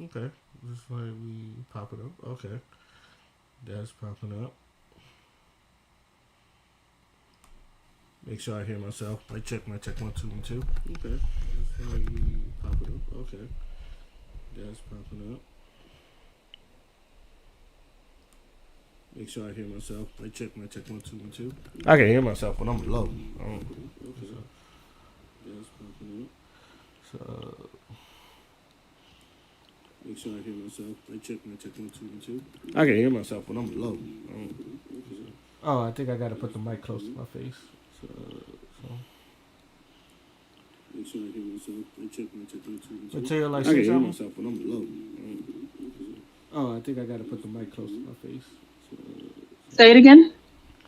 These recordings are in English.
Okay. Just like we pop it up. Okay. That's popping up. Make sure I hear myself. My check 1, 2, 1, 2. Okay. Just like we pop it up. Okay. That's popping up. Make sure I hear myself. My check 1, 2, 1, 2. I can hear myself when I'm low. Okay. That's popping up. So make sure I hear myself. My check 1, 2, 1, 2. I can hear myself when I'm low. Oh, I think I gotta put the mic close to my face. So make sure I hear myself. My check 1, 2, 1, 2. Material, like, I can hear myself when I'm low. Oh, I think I gotta put the mic close to my face. Say it again.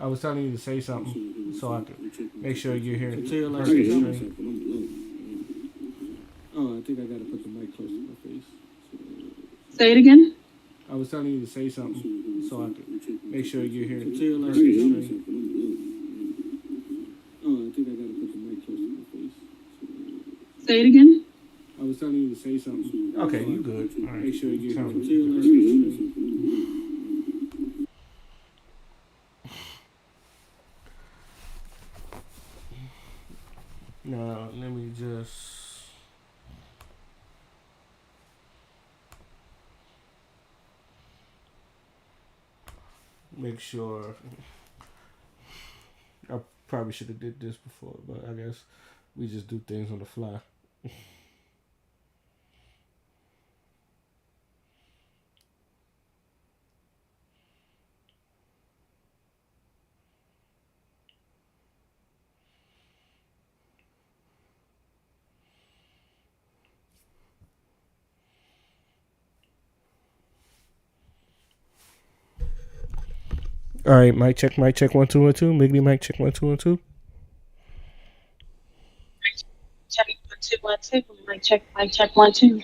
I was telling you to say something so I could make sure you're hearing. Material, like, stream. Oh, I think I gotta put the mic close to my face. Say it again. I was telling you to say something so I could make sure you're hearing. Material, like, stream. Oh, I think I gotta put the mic close to my face. Say it again. I was telling you to say something. Okay, you good. All right. Make sure you're hearing. Now, let me just make sure. I probably should have did this before, but I guess we just do things on the fly. All right, mic check 1, 2, 1, 2. Miggity mic check 1, 2, 1, 2. Check 1, 2, 1, 2. Mic check 1, 2.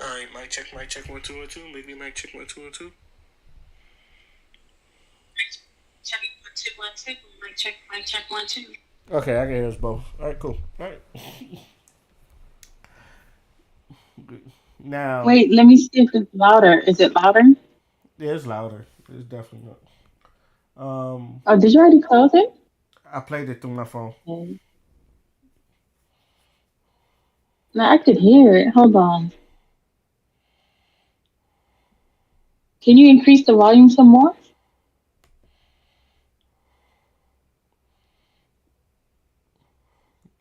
All right, mic check 1, 2, 1, 2. Miggity mic check 1, 2, 1, 2. Check 1, 2, 1, 2. Mic check 1, 2. Okay, I can hear us both. All right, cool. All right. Now, Wait, let me see if it's louder. Is it louder? yeah, it's louder. It's definitely not. Oh, did you already close it? I played it through my phone. Okay. No, I could hear it. Hold on. Can you increase the volume some more?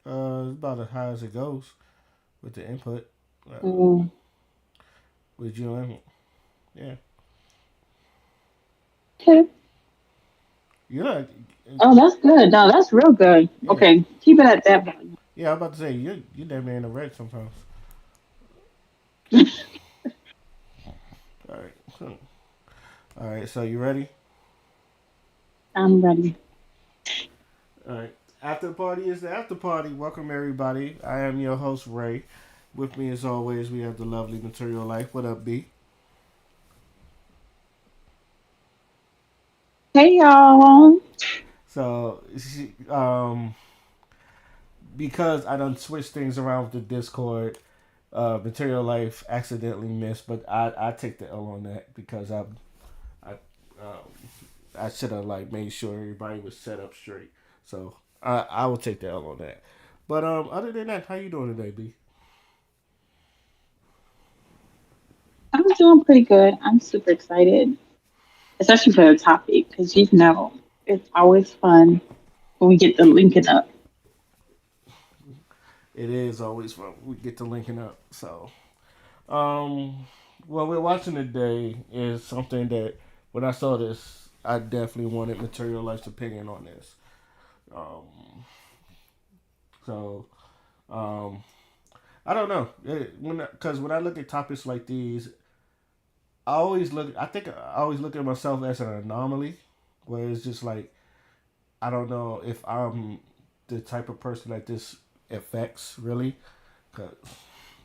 It's about as high as it goes with the input. Mm. With you and yeah, Okay. you know, Oh, that's good. No, that's real good. yeah, Okay, keep it at that volume. yeah. I'm about to say you damn near in the red sometimes. All right, all right. So you ready? I'm ready. All right. After the party is the after party. Welcome everybody. I am your host Ray. With me as always, we have the lovely Material Life. What up, B? Hey, y'all. So, because I done switched things around with the Discord, Material Life accidentally missed, but I take the L on that because I um, I should have like made sure everybody was set up straight. So I will take the L on that. But other than that, how you doing today, B? I'm doing pretty good. I'm super excited, especially for the topic, because it's always fun when we get the linking up. It is always fun. We get to linking up. So um, what we're watching today is something that when I saw this, I definitely wanted Material Life's opinion on this. Um, so um, I don't know because when I look at topics like these, I always look. I think I always look at myself as an anomaly, where it's just like I don't know if I'm the type of person that this affects really,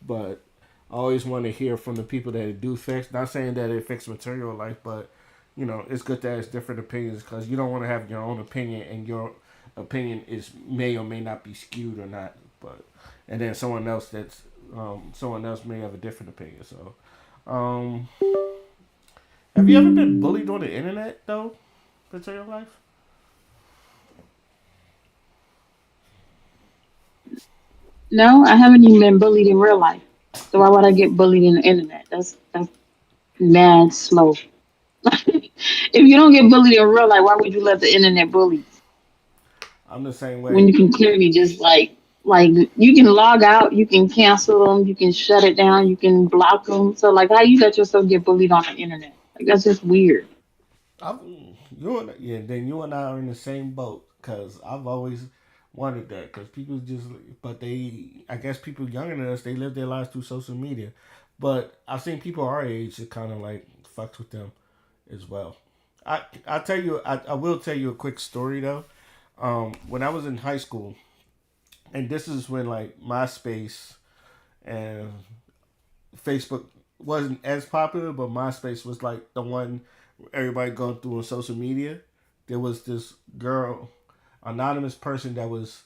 but I always want to hear from the people that it do fix. Not saying that it fixes material life, but it's good to ask different opinions because you don't want to have your own opinion and your opinion is may or may not be skewed or not. But and then someone else may have a different opinion. So, um, have you ever been bullied on the internet though? Material life. No, I haven't even been bullied in real life. So why would I get bullied in the internet? That's mad slow. If you don't get bullied in real life, why would you let the internet bully you? I'm the same When way. you can clearly just like you can log out, you can cancel them, you can shut it down, you can block them. So like, how you let yourself get bullied on the internet? Like that's just weird. I've, then you and I are in the same boat because I've always wanted that because people just, but I guess people younger than us, they live their lives through social media. But I've seen people our age that kind of like fucks with them as well. I will tell you a quick story though. When I was in high school, and this is when like MySpace and Facebook wasn't as popular, but MySpace was like the one everybody going through on social media. There was this girl, anonymous person that was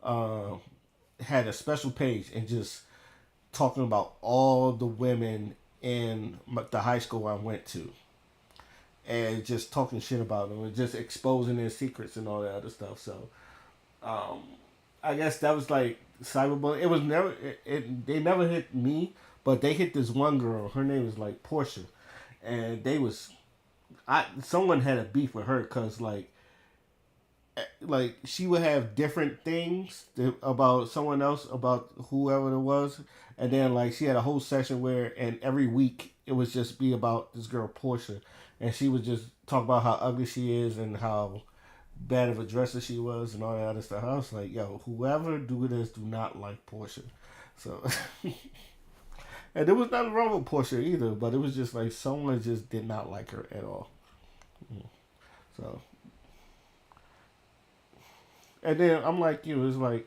uh, had a special page and just talking about all the women in the high school I went to, and just talking shit about them and just exposing their secrets and all that other stuff. So um, I guess that was like cyberbullying. It was never they never hit me, but they hit this one girl. Her name was like Portia, and they was I someone had a beef with her because like she would have different things about someone else about whoever it was, and then like she had a whole session where and every week it was just be about this girl Portia, and she would just talk about how ugly she is and how bad of a dresser she was and all that other stuff. I was like, yo, whoever do this do not like Portia. So and there was nothing wrong with Portia either, but it was just like someone just did not like her at all. So and then I'm like you, it's like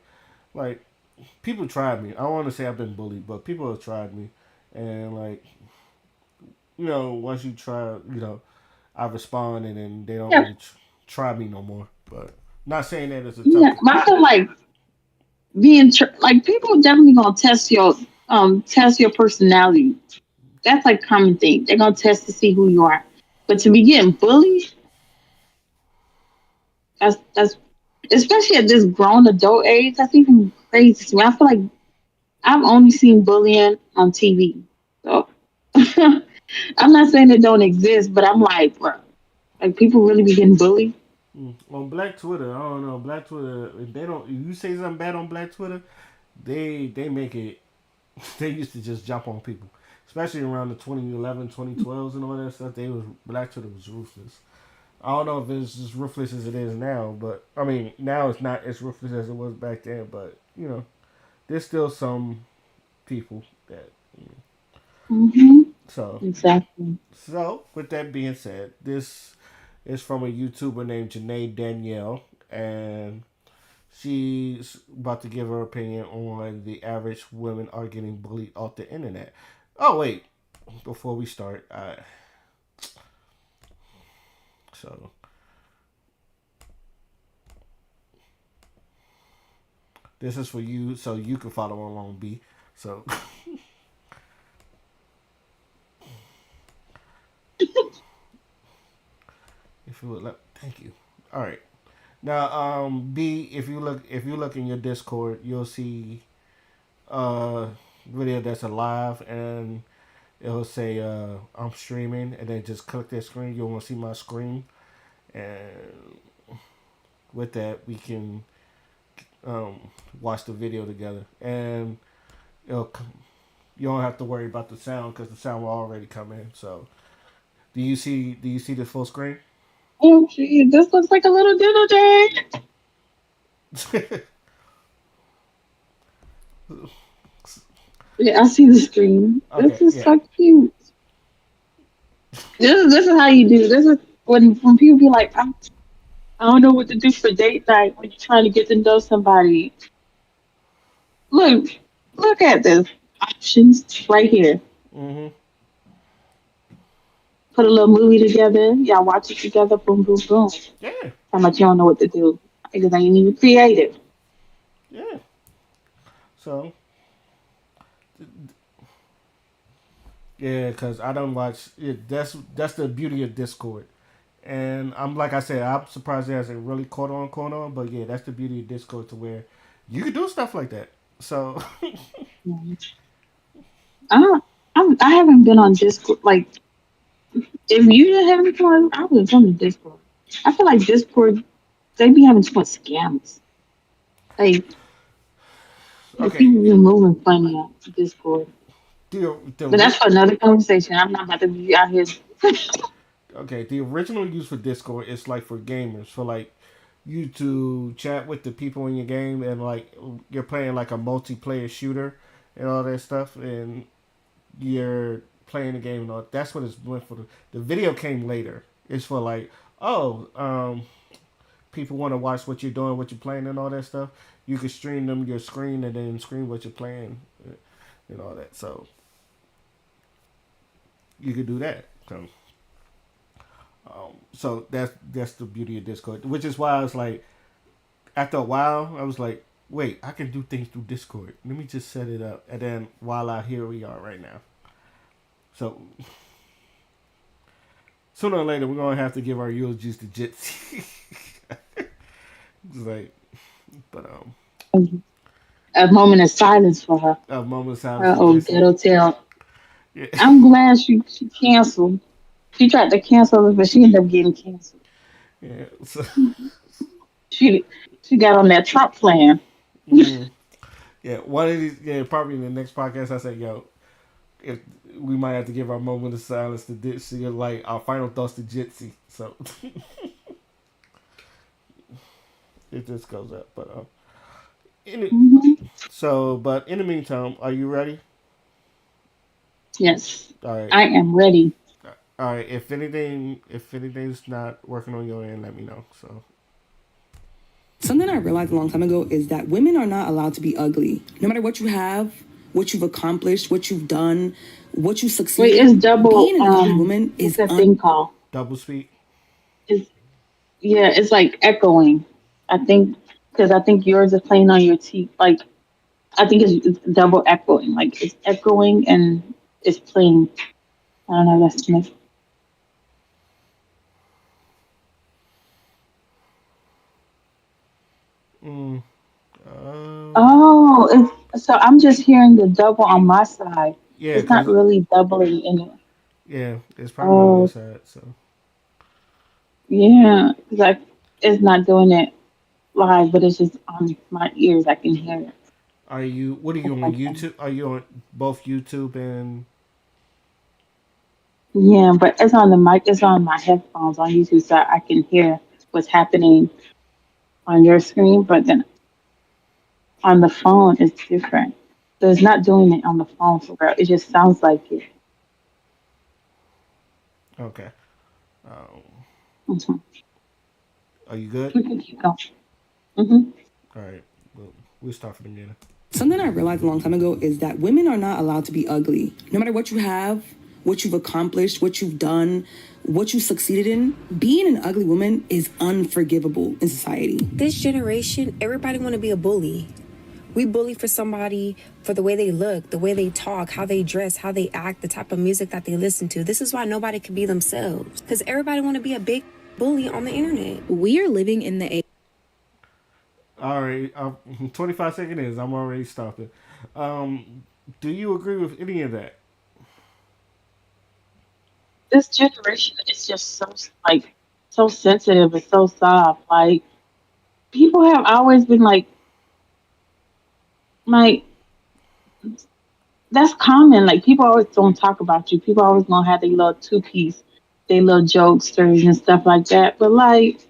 people tried me. I don't want to say I've been bullied, but people have tried me, and like once you try, I respond, and then they don't Yeah, really try me no more. But not saying that it's a tough yeah. thing. But I feel like like people definitely gonna test your personality. That's like common thing. They're gonna test to see who you are. But to be getting bullied, that's especially at this grown adult age, that's even crazy to me. I feel like I've only seen bullying on TV. So I'm not saying it don't exist, but I'm like, bro, like people really be getting bullied. On Black Twitter, I don't know. Black Twitter, if they don't, if you say something bad on Black Twitter, they make it. They used to just jump on people, especially around the 2011, 2012s and all that stuff. Black Twitter was ruthless. I don't know if it's as ruthless as it is now, but I mean now it's not as ruthless as it was back then. But there's still some people that. Hmm. So Exactly. with that being said, this is from a YouTuber named Janae Danielle, and she's about to give her opinion on the average women are getting bullied off the internet. Oh wait, before we start, so this is for you, so you can follow along, B. So if you would let, thank you. All right, now B, if you look in your Discord, you'll see uh video that's alive and it'll say I'm streaming, and then just click that screen. You'll want to see my screen, and with that we can um, watch the video together, and it'll you don't have to worry about the sound because the sound will already come in. So do you see the full screen? Oh, gee, this looks like a little dinner day. Yeah, I see the screen. Okay, This is yeah. so cute. This is how you do. This is when people be like, I don't know what to do for date night when you're trying to get to know somebody. Look, look at this. options right here. Hmm. Put a little movie together. Y'all watch it together. Boom, boom, boom. Yeah, How much you don't know what to do because I ain't even creative. yeah. So yeah, because I don't watch it. That's the beauty of Discord. And I'm like I said, I'm surprised it hasn't really caught on. But yeah, that's the beauty of Discord to where you can do stuff like that. So Mhm. I don't. I haven't been on Discord. Like, if you didn't have any fun, I would have come to Discord. I feel like Discord, they be having too much scams. Like, the okay, people be moving funny on Discord. the But that's for another conversation. I'm not about to be out here. okay, the original use for Discord is like for gamers, for like you to chat with the people in your game, and like you're playing like a multiplayer shooter and all that stuff, and you're playing the game and all. That's what it's meant for. The video came later. It's for like, oh, people want to watch what you're doing, what you're playing, and all that stuff. You can stream them your screen and then screen what you're playing and all that. So you could do that. So that's the beauty of Discord, which is why I was like, after a while, I was like, wait, I can do things through Discord. Let me just set it up, and then voila, here we are right now. So sooner or later, we're gonna have to give our eulogies to Jitsi. It's like, but A moment of silence for her. a moment of silence Her for old Jitsi. ghetto tail. Yeah, I'm glad she canceled. She tried to cancel it, but she ended up getting canceled. yeah. So, She she got on that Trump plan. mm, yeah. One of these, yeah, probably in the next podcast, I said, yo, if we might have to give our moment of silence to Jitsi, or like our final thoughts to Jitsi. So it just goes up. But in it, Hmm. but in the meantime, are you ready? Yes, All right. I am ready. All right. If anything's not working on your end, let me know. So Something I realized a long time ago is that women are not allowed to be ugly. No matter what you have, what you've accomplished, what you've done, what you Wait, succeeded it's in, double. being an ugly woman What's is that thing called? double speak. It's, yeah, it's like echoing. I think because I think yours is playing on your teeth. Like I think it's double echoing. Like it's echoing and it's playing. I don't know. That's me. Mm, uh, Oh, it's so I'm just hearing the double on my side. yeah, It's not cause really doubling in it. yeah, it's probably on your Oh, side. So yeah, like it's not doing it live, but it's just on my ears. I can hear it. are you? What are you It's on like YouTube? Are you on both YouTube and? yeah, but it's on the mic. It's on my headphones on YouTube, so I can hear what's happening on your screen. But then on the phone, it's different. So it's not doing it on the phone for real. It just sounds like it. Okay. Um, Hmm. are you good? We can keep going. Hmm. All right. Well, we'll start from the beginning. something I realized a long time ago is that women are not allowed to be ugly. No matter what you have, what you've accomplished, what you've done, what you succeeded in, being an ugly woman is unforgivable in society. This generation, everybody want to be a bully. We bully for somebody for the way they look, the way they talk, how they dress, how they act, the type of music that they listen to. This is why nobody can be themselves, because everybody want to be a big bully on the internet. We are living in the All right. 25 seconds is. I'm already stopping. Um, do you agree with any of that? This generation is just so like so sensitive and so soft. Like people have always been like that's common. Like people always don't talk about you. People always gonna have their little two piece, their little jokesters and stuff like that. But like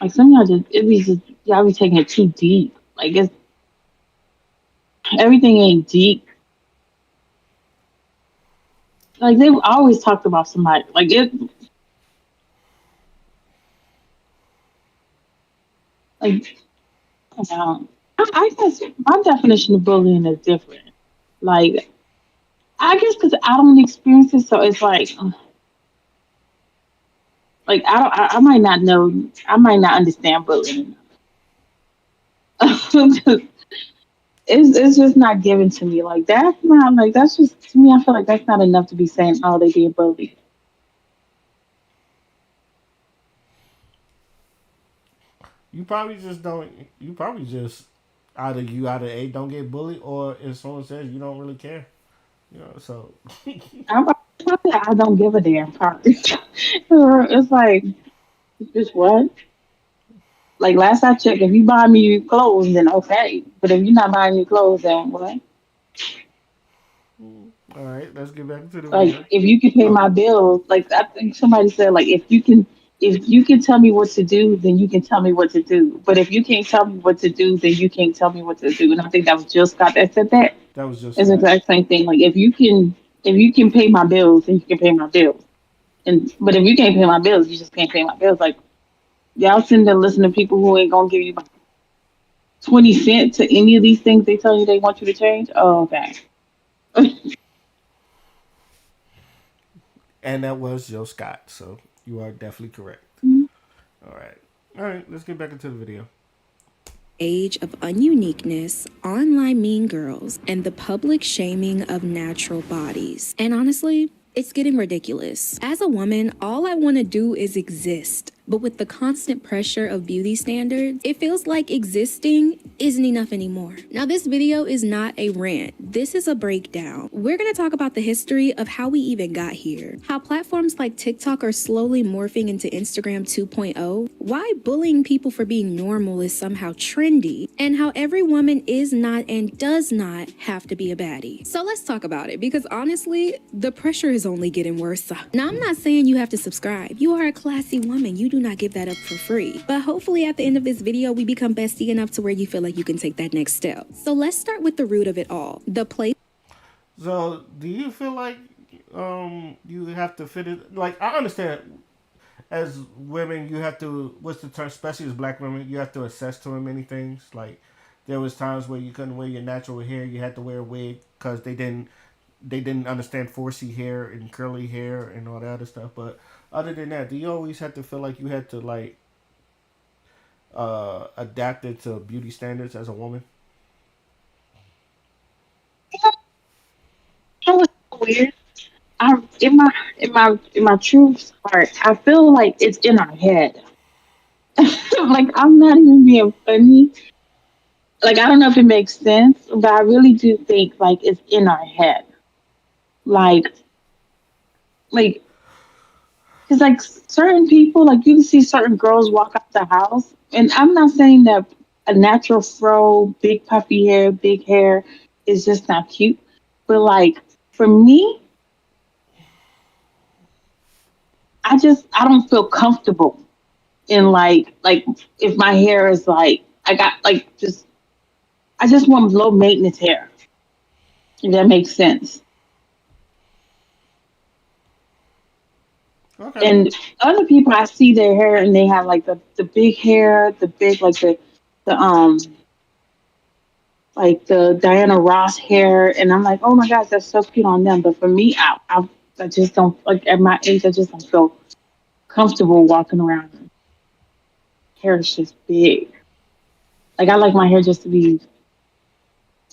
some of y'all just it be just y'all be taking it too deep. Like it's everything ain't deep. Like they've always talked about somebody. Like it like I don't know. I guess my definition of bullying is different. Like, I guess because I don't experience it, so it's like I don't. I might not know. I might not understand bullying. It's just not given to me. Like that's not like that's just to me. I feel like that's not enough to be saying, "Oh, they being bullied." You probably just don't. You probably just either you out of A don't get bullied, or if someone says you don't really care. You know, so I'm probably I don't give a damn part. It's like just what? Like last I checked, if you buy me clothes, then okay. But if you're not buying me clothes, then what? all right, let's get back to the Like video. if you can pay Oh, my bills, like I think somebody said, like if you can tell me what to do, then you can tell me what to do. But if you can't tell me what to do, then you can't tell me what to do. And I think that was Jill Scott that said that. that was just It's the Scott. exact same thing. Like if you can pay my bills, then you can pay my bills. And but if you can't pay my bills, you just can't pay my bills. Like y'all sitting there listening to people who ain't gonna give you 20 cents to any of these things they tell you they want you to change. Oh, okay. And that was Joe Scott. So you are definitely correct. All right. All right, let's get back into the video. Age of ununiqueness, online mean girls, and the public shaming of natural bodies. And honestly, it's getting ridiculous. As a woman, all I want to do is exist. But with the constant pressure of beauty standards, it feels like existing isn't enough anymore. Now, this video is not a rant. This is a breakdown. We're going to talk about the history of how we even got here, how platforms like TikTok are slowly morphing into Instagram 2.0, why bullying people for being normal is somehow trendy, and how every woman is not and does not have to be a baddie. So let's talk about it, because honestly, the pressure is only getting worse. Now, I'm not saying you have to subscribe. You are a classy woman. You do not give that up for free. But hopefully at the end of this video, we become bestie enough to where you feel like you can take that next step. So let's start with the root of it all, the place. So, do you feel like you have to fit it? Like, I understand as women, you have to. What's the term? Especially as black women, you have to assess to many things. Like, there was times where you couldn't wear your natural hair; you had to wear a wig because they didn't understand 4C hair and curly hair and all that other stuff. But other than that, do you always have to feel like you had to like adapt it to beauty standards as a woman? That was so weird. I in my true heart, I feel like it's in our head. Like I'm not even being funny. Like I don't know if it makes sense, but I really do think like it's in our head. Like like because like certain people, like you can see certain girls walk out the house, and I'm not saying that a natural fro, big puffy hair, big hair is just not cute, but like for me, I don't feel comfortable in like if my hair is like I got like just I just want low maintenance hair. If that makes sense. Okay. And other people I see their hair and they have like the big hair, the big the like the Diana Ross hair, and I'm like, oh my gosh, that's so cute on them. But for me, I just don't like at my age. I just don't feel comfortable walking around. Hair is just big. Like I like my hair just to be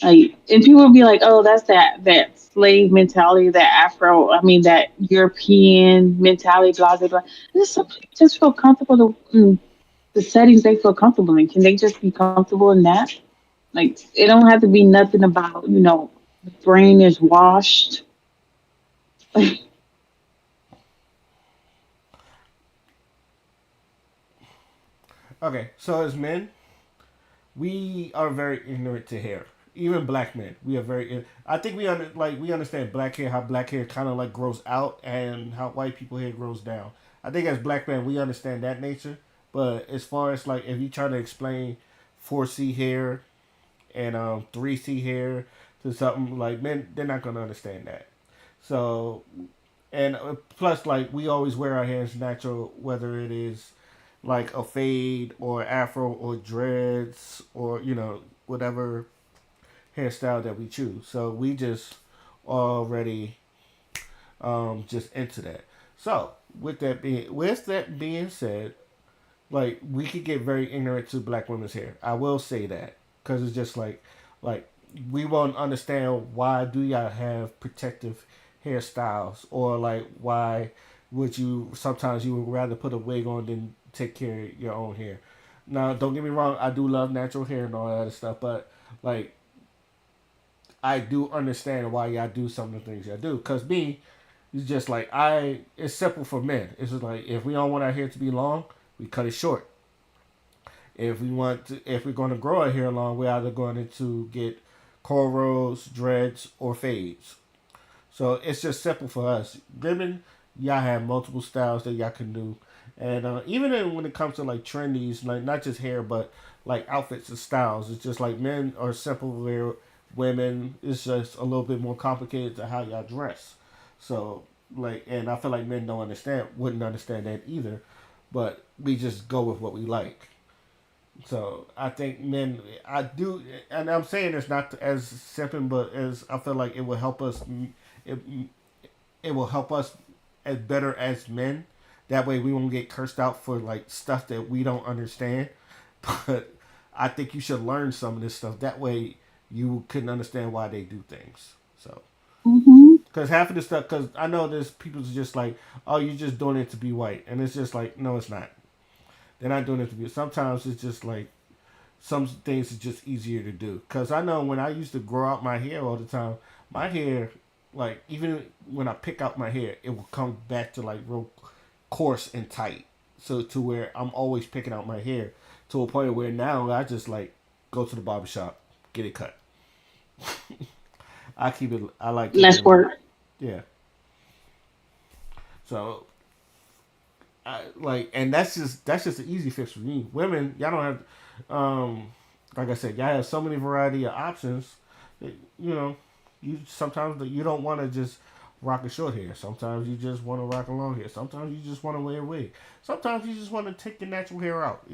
like, and people will be like, oh, that's that slave mentality, that Afro. I mean, that European mentality, blah blah blah. Just some people just feel comfortable in the settings they feel comfortable in. Can they just be comfortable in that? Like it don't have to be nothing about the brain is washed. Okay. So as men, we are very ignorant to hair. Even black men, we are very. I think we understand black hair, how black hair kind of like grows out, and how white people hair grows down. I think as black men, we understand that nature. But as far as like if you try to explain 4C hair and 3C hair to something like men, they're not gonna understand that. So and plus like we always wear our hair as natural, whether it is like a fade or afro or dreads or whatever hairstyle that we choose. So we just already just into that. So with that being said, like we could get very ignorant to black women's hair. I will say that because it's just like we won't understand why do y'all have protective hairstyles or like why would you sometimes you would rather put a wig on than take care of your own hair. Now, don't get me wrong, I do love natural hair and all that other stuff, but like I do understand why y'all do some of the things y'all do. Cause me, it's just like it's simple for men. It's just like if we don't want our hair to be long, we cut it short. If we're going to grow our hair long, we're either going to get cornrows, dreads, or fades. So it's just simple for us. Women, y'all have multiple styles that y'all can do, and when it comes to like trendies, like not just hair, but like outfits and styles, it's just like men are simple where women is just a little bit more complicated to how y'all dress. So like, and I feel like men don't understand, wouldn't understand that either, but we just go with what we like. So I think men, I do, and I'm saying it's not as simple, but as I feel like it will help us. It, it will help us as better as men. That way we won't get cursed out for like stuff that we don't understand. But I think you should learn some of this stuff. That way you can understand why they do things. So Hmm. because half of the stuff, because I know there's people's just like, oh, you're just doing it to be white, and it's just like, no, it's not. They're not doing it to be. Sometimes it's just like some things is just easier to do. Cause I know when I used to grow out my hair all the time, my hair, like even when I pick out my hair, it will come back to like real coarse and tight. So to where I'm always picking out my hair to a point where now I just like go to the barbershop, get it cut. I keep it. I like keeping Less it. work. Yeah. So and that's just an easy fix for me. Women, y'all don't have, like I said, y'all have so many variety of options. That, you sometimes you don't want to just rock a short hair. Sometimes you just want to rock a long hair. Sometimes you just want to wear a wig. Sometimes you just want to take your natural hair out.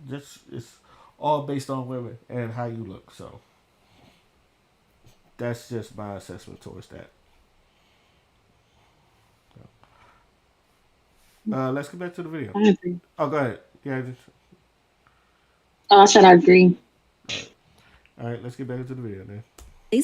Just it's all based on women and how you look. So that's just my assessment towards that. Let's get back to the video. I agree. Oh, go ahead. Yeah. Oh, I said I agree. All right. All right. Let's get back into the video, then.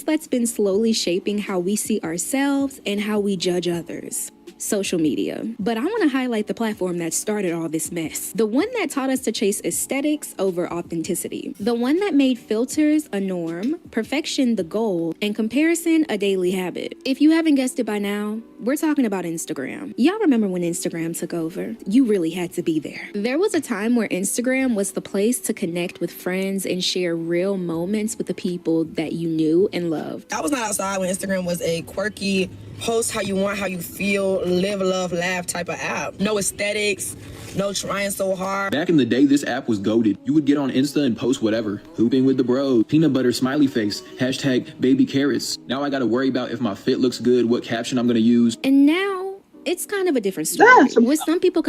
That's been slowly shaping how we see ourselves and how we judge others. Social media. But I want to highlight the platform that started all this mess. The one that taught us to chase aesthetics over authenticity. The one that made filters a norm, perfection the goal, and comparison a daily habit. If you haven't guessed it by now, we're talking about Instagram. Y'all remember when Instagram took over? You really had to be there. There was a time where Instagram was the place to connect with friends and share real moments with the people that you knew and loved. I was not outside when Instagram was a quirky, post how you want, how you feel, live, love, laugh type of app. No aesthetics, no trying so hard. Back in the day, this app was goated. You would get on Insta and post whatever. Hooping with the bros, peanut butter smiley face, hashtag baby carrots. Now I gotta worry about if my fit looks good, what caption I'm gonna use. And now it's kind of a different story. That's With some people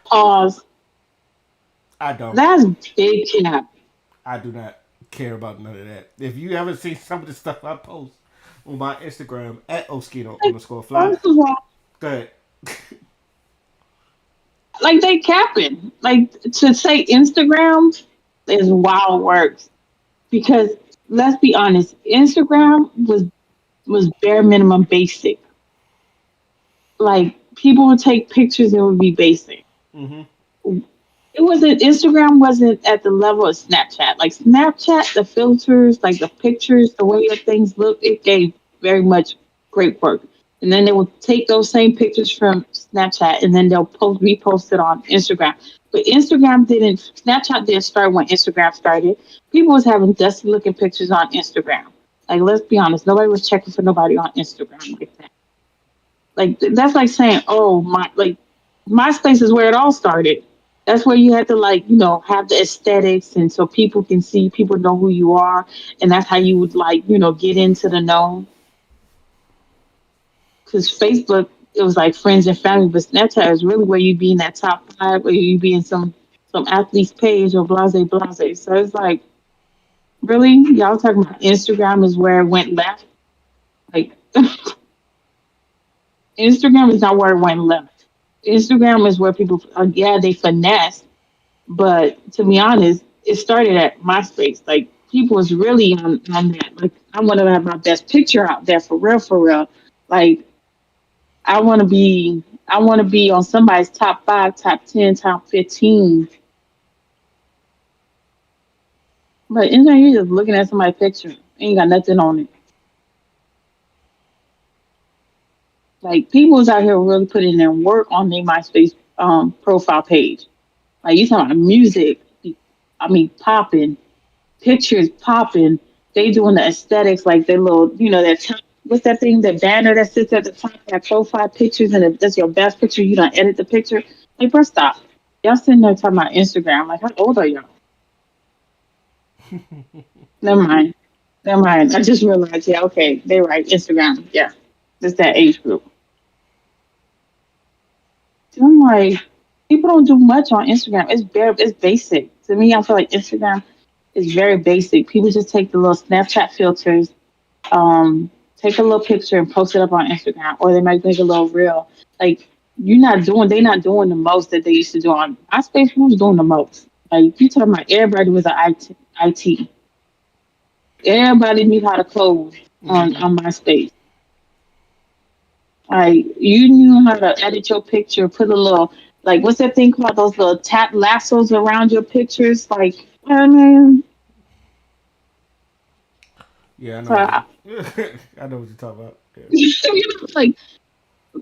pause. I don't. That's big cap. I do not care about none of that. If you ever see some of the stuff I post on my Instagram at Oskito underscore fly, First of all, go ahead. like they capping. Like to say Instagram is wild works because let's be honest, Instagram was bare minimum basic. Like people would take pictures and it would be basic. Mm-hmm. It wasn't Instagram wasn't at the level of Snapchat. Like Snapchat, the filters, like the pictures, the way that things look, it gave very much great work. And then they would take those same pictures from Snapchat and then they'll repost it on Instagram. But Snapchat didn't start when Instagram started. People was having dusty looking pictures on Instagram. Like let's be honest, nobody was checking for nobody on Instagram like that. Like that's like saying, oh my, like MySpace is where it all started. That's where you had to have the aesthetics, and so people know who you are, and that's how you would get into the know. Because Facebook, it was like friends and family, but Snapchat is really where you be in that top five, where you be in some athlete's page or blase blase. So it's like Really? Y'all talking about Instagram is where it went left? Like, Instagram is not where it went left. Instagram is where people, yeah, they finesse. But to be honest, it started at MySpace. Like, people was really on that. Like, I want to have my best picture out there for real, for real. Like, I want to be, I want to be on somebody's top 5, top 10, top 15. But Instagram, you're just looking at somebody's picture. Ain't got nothing on it. Like, people was out here really putting their work on their MySpace profile page. Like, you talking about music, I mean, popping, pictures popping. They doing the aesthetics, like their little, that top, what's that thing, the banner that sits at the top, that profile pictures, and if that's your best picture, you don't edit the picture. Like, bro, stop. Y'all sitting there talking about Instagram. Like, how old are y'all? Never mind. Never mind. I just realized, yeah, okay, they right. Instagram. Yeah. Just that age group. So I'm like, people don't do much on Instagram. It's basic. To me, I feel like Instagram is very basic. People just take the little Snapchat filters, take a little picture and post it up on Instagram, or they might make a little reel. Like, they're not doing the most that they used to do on MySpace. Who's doing the most? Like, you talking about everybody was an IT. Everybody knew how to code on MySpace. Like, you knew how to edit your picture, put a little, like, what's that thing called? Those little tap lassos around your pictures. Like, I mean, Yeah, I know so what you. I know what you're talking about. Yeah. like,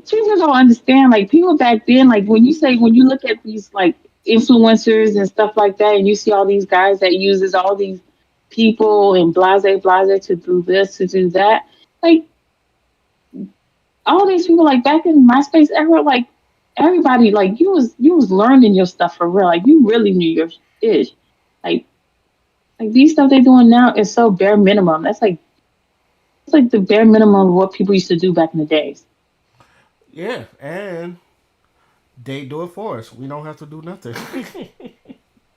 people don't understand. Like, people back then, like, when you look at these, like, influencers and stuff like that, and you see all these guys that uses all these people and blase to do this, to do that, like, all these people, like, back in MySpace era, like, everybody, like, you was learning your stuff for real. Like, you really knew your ish. Like, these stuff they doing now is so bare minimum. That's like, it's like the bare minimum of what people used to do back in the days. Yeah, and they do it for us. We don't have to do nothing.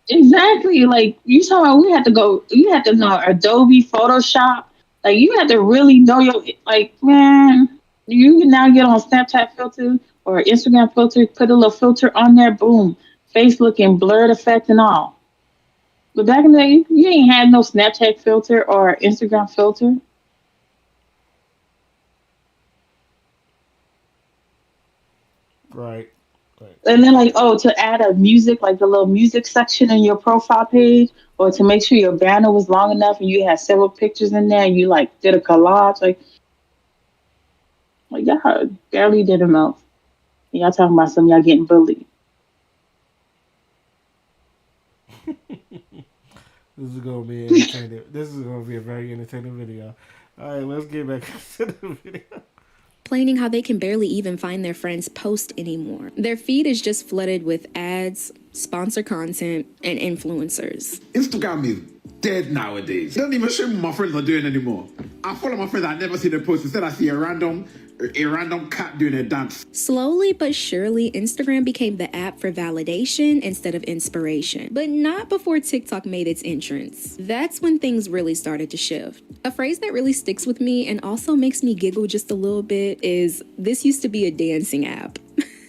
Exactly. Like, you saw, you had to know Adobe Photoshop. Like, you had to really know your, like, man, you can now get on Snapchat filter or Instagram filter, put a little filter on there, boom, face looking blurred effect and all. But back in the day, you ain't had no Snapchat filter or Instagram filter. Right. Right. And then, like, oh, to add a music, like the little music section in your profile page, or to make sure your banner was long enough and you had several pictures in there and you, like, did a collage, like y'all barely did enough. And y'all talking about some of y'all getting bullied. This is gonna be entertaining. This is gonna be a very entertaining video. All right, let's get back to the video. Complaining how they can barely even find their friends' post anymore. Their feed is just flooded with ads, sponsor content, and influencers. Instagram is dead nowadays. It doesn't even show me what my friends are doing anymore. I follow my friends, I never see their posts. Instead, I see a random cat doing a dance. Slowly but surely, Instagram became the app for validation instead of inspiration. But not before TikTok made its entrance. That's when things really started to shift. A phrase that really sticks with me and also makes me giggle just a little bit is, "This used to be a dancing app."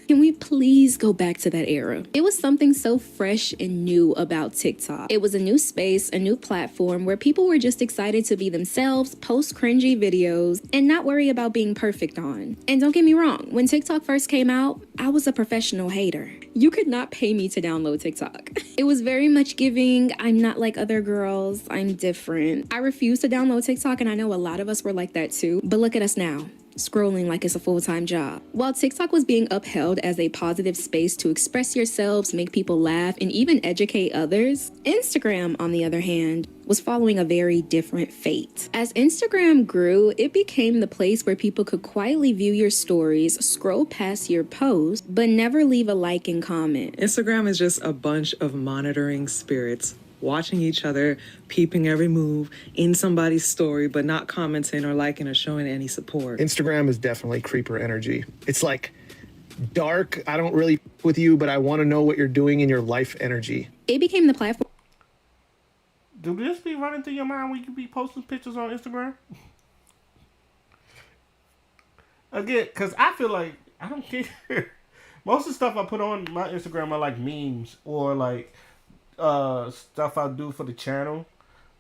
Can we please go back to that era? It was something so fresh and new about TikTok. It was a new space, a new platform where people were just excited to be themselves, post cringy videos, and not worry about being perfect on. And don't get me wrong, when TikTok first came out, I was a professional hater. You could not pay me to download TikTok. It was very much giving, I'm not like other girls, I'm different. I refused to download TikTok, and I know a lot of us were like that too. But look at us now, scrolling like it's a full-time job. While TikTok was being upheld as a positive space to express yourselves, make people laugh, and even educate others, Instagram, on the other hand, was following a very different fate. As Instagram grew, it became the place where people could quietly view your stories, scroll past your posts, but never leave a like and comment. Instagram is just a bunch of monitoring spirits, watching each other, peeping every move in somebody's story, but not commenting or liking or showing any support. Instagram is definitely creeper energy. It's like dark, I don't really with you, but I want to know what you're doing in your life energy. It became the platform Do this be running through your mind when you be posting pictures on Instagram? Again, because I feel like I don't care. Most of the stuff I put on my Instagram are like memes or like stuff I do for the channel,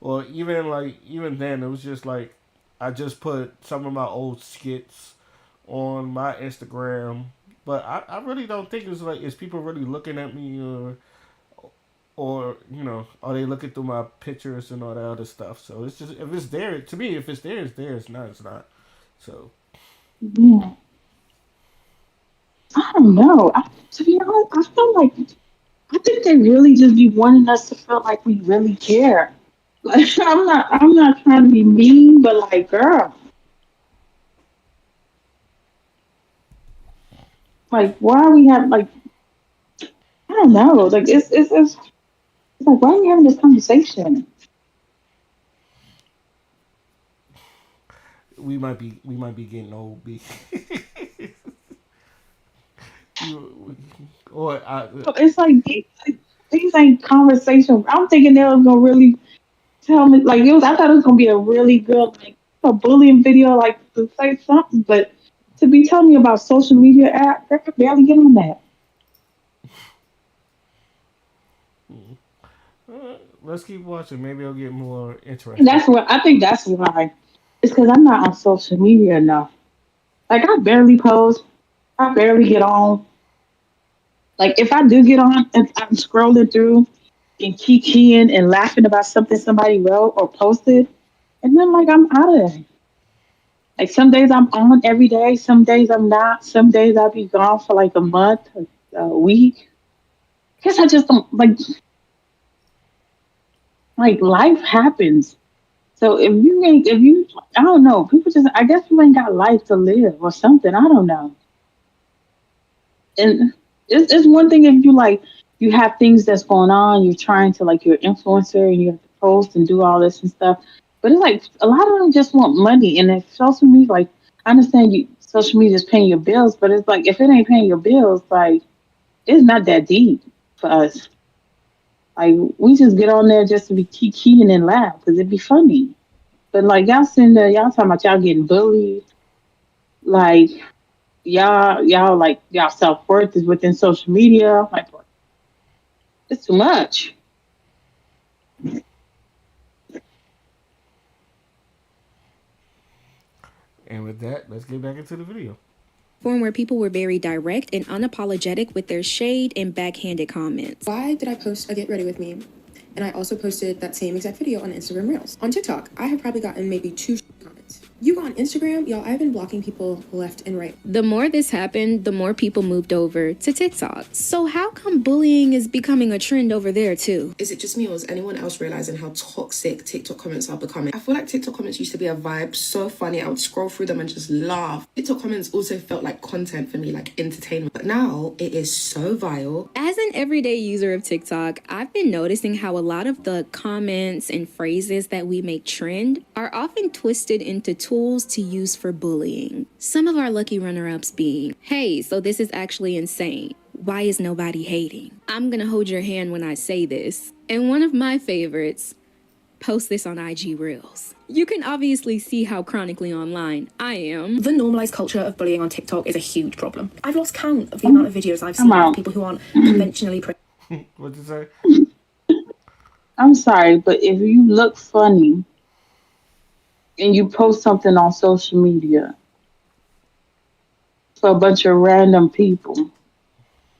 or even then it was just like I just put some of my old skits on my Instagram. But I really don't think it's like is people really looking at me or are they looking through my pictures and all that other stuff. So it's just if it's there to me, if it's there, it's there. It's not, it's not. So Yeah. I don't know. To be honest, I feel like I think they really just be wanting us to feel like we really care. Like I'm not trying to be mean, but like, girl, like why we have like I don't know. Like it's like why are we having this conversation? we might be getting old. You or I So it's like these ain't conversations. I'm thinking they was gonna really tell me like it was. I thought it was gonna be a really good like a bullying video, like to say something, but to be telling me about social media app, I could barely get on that. let's keep watching. Maybe it'll get more And interesting. that's what I think. That's why. It's because I'm not on social media enough. Like I barely post. I barely get on. Like if I do get on, and I'm scrolling through and kikiing and laughing about something somebody wrote or posted, and then like I'm out of there. Like some days I'm on every day, some days I'm not. Some days I'll be gone for like a month, a week. Guess I just don't like life happens. So if you, I don't know, people just, I guess you ain't got life to live or something. I don't know. And it's one thing if you like, you have things that's going on, you're trying to like, you're an influencer and you have to post and do all this and stuff. But it's like, a lot of them just want money. And if social media, like, I understand social media is paying your bills, but it's like, if it ain't paying your bills, like, it's not that deep for us. Like, we just get on there just to be keying and laugh because it'd be funny. But like y'all sitting there, y'all talking about y'all getting bullied. Like y'all like y'all self worth is within social media. Like it's too much. And with that, let's get back into the video. Forum where people were very direct and unapologetic with their shade and backhanded comments. Why did I post a get ready with me? And I also posted that same exact video on Instagram Reels. On TikTok, I have probably gotten maybe 2 comments. You go on Instagram, y'all, I've been blocking people left and right. The more this happened, the more people moved over to TikTok. So how come bullying is becoming a trend over there too? Is it just me or is anyone else realizing how toxic TikTok comments are becoming? I feel like TikTok comments used to be a vibe, so funny. I would scroll through them and just laugh. TikTok comments also felt like content for me, like entertainment. But now it is so vile. As an everyday user of TikTok, I've been noticing how a lot of the comments and phrases that we make trend are often twisted into tools to use for bullying. Some of our lucky runner-ups being, hey, so this is actually insane. Why is nobody hating? I'm gonna hold your hand when I say this. And one of my favorites, post this on IG Reels. You can obviously see how chronically online I am. The normalized culture of bullying on TikTok is a huge problem. I've lost count of the amount of videos I've seen of people who aren't conventionally What'd you say? I'm sorry, but if you look funny and you post something on social media for a bunch of random people,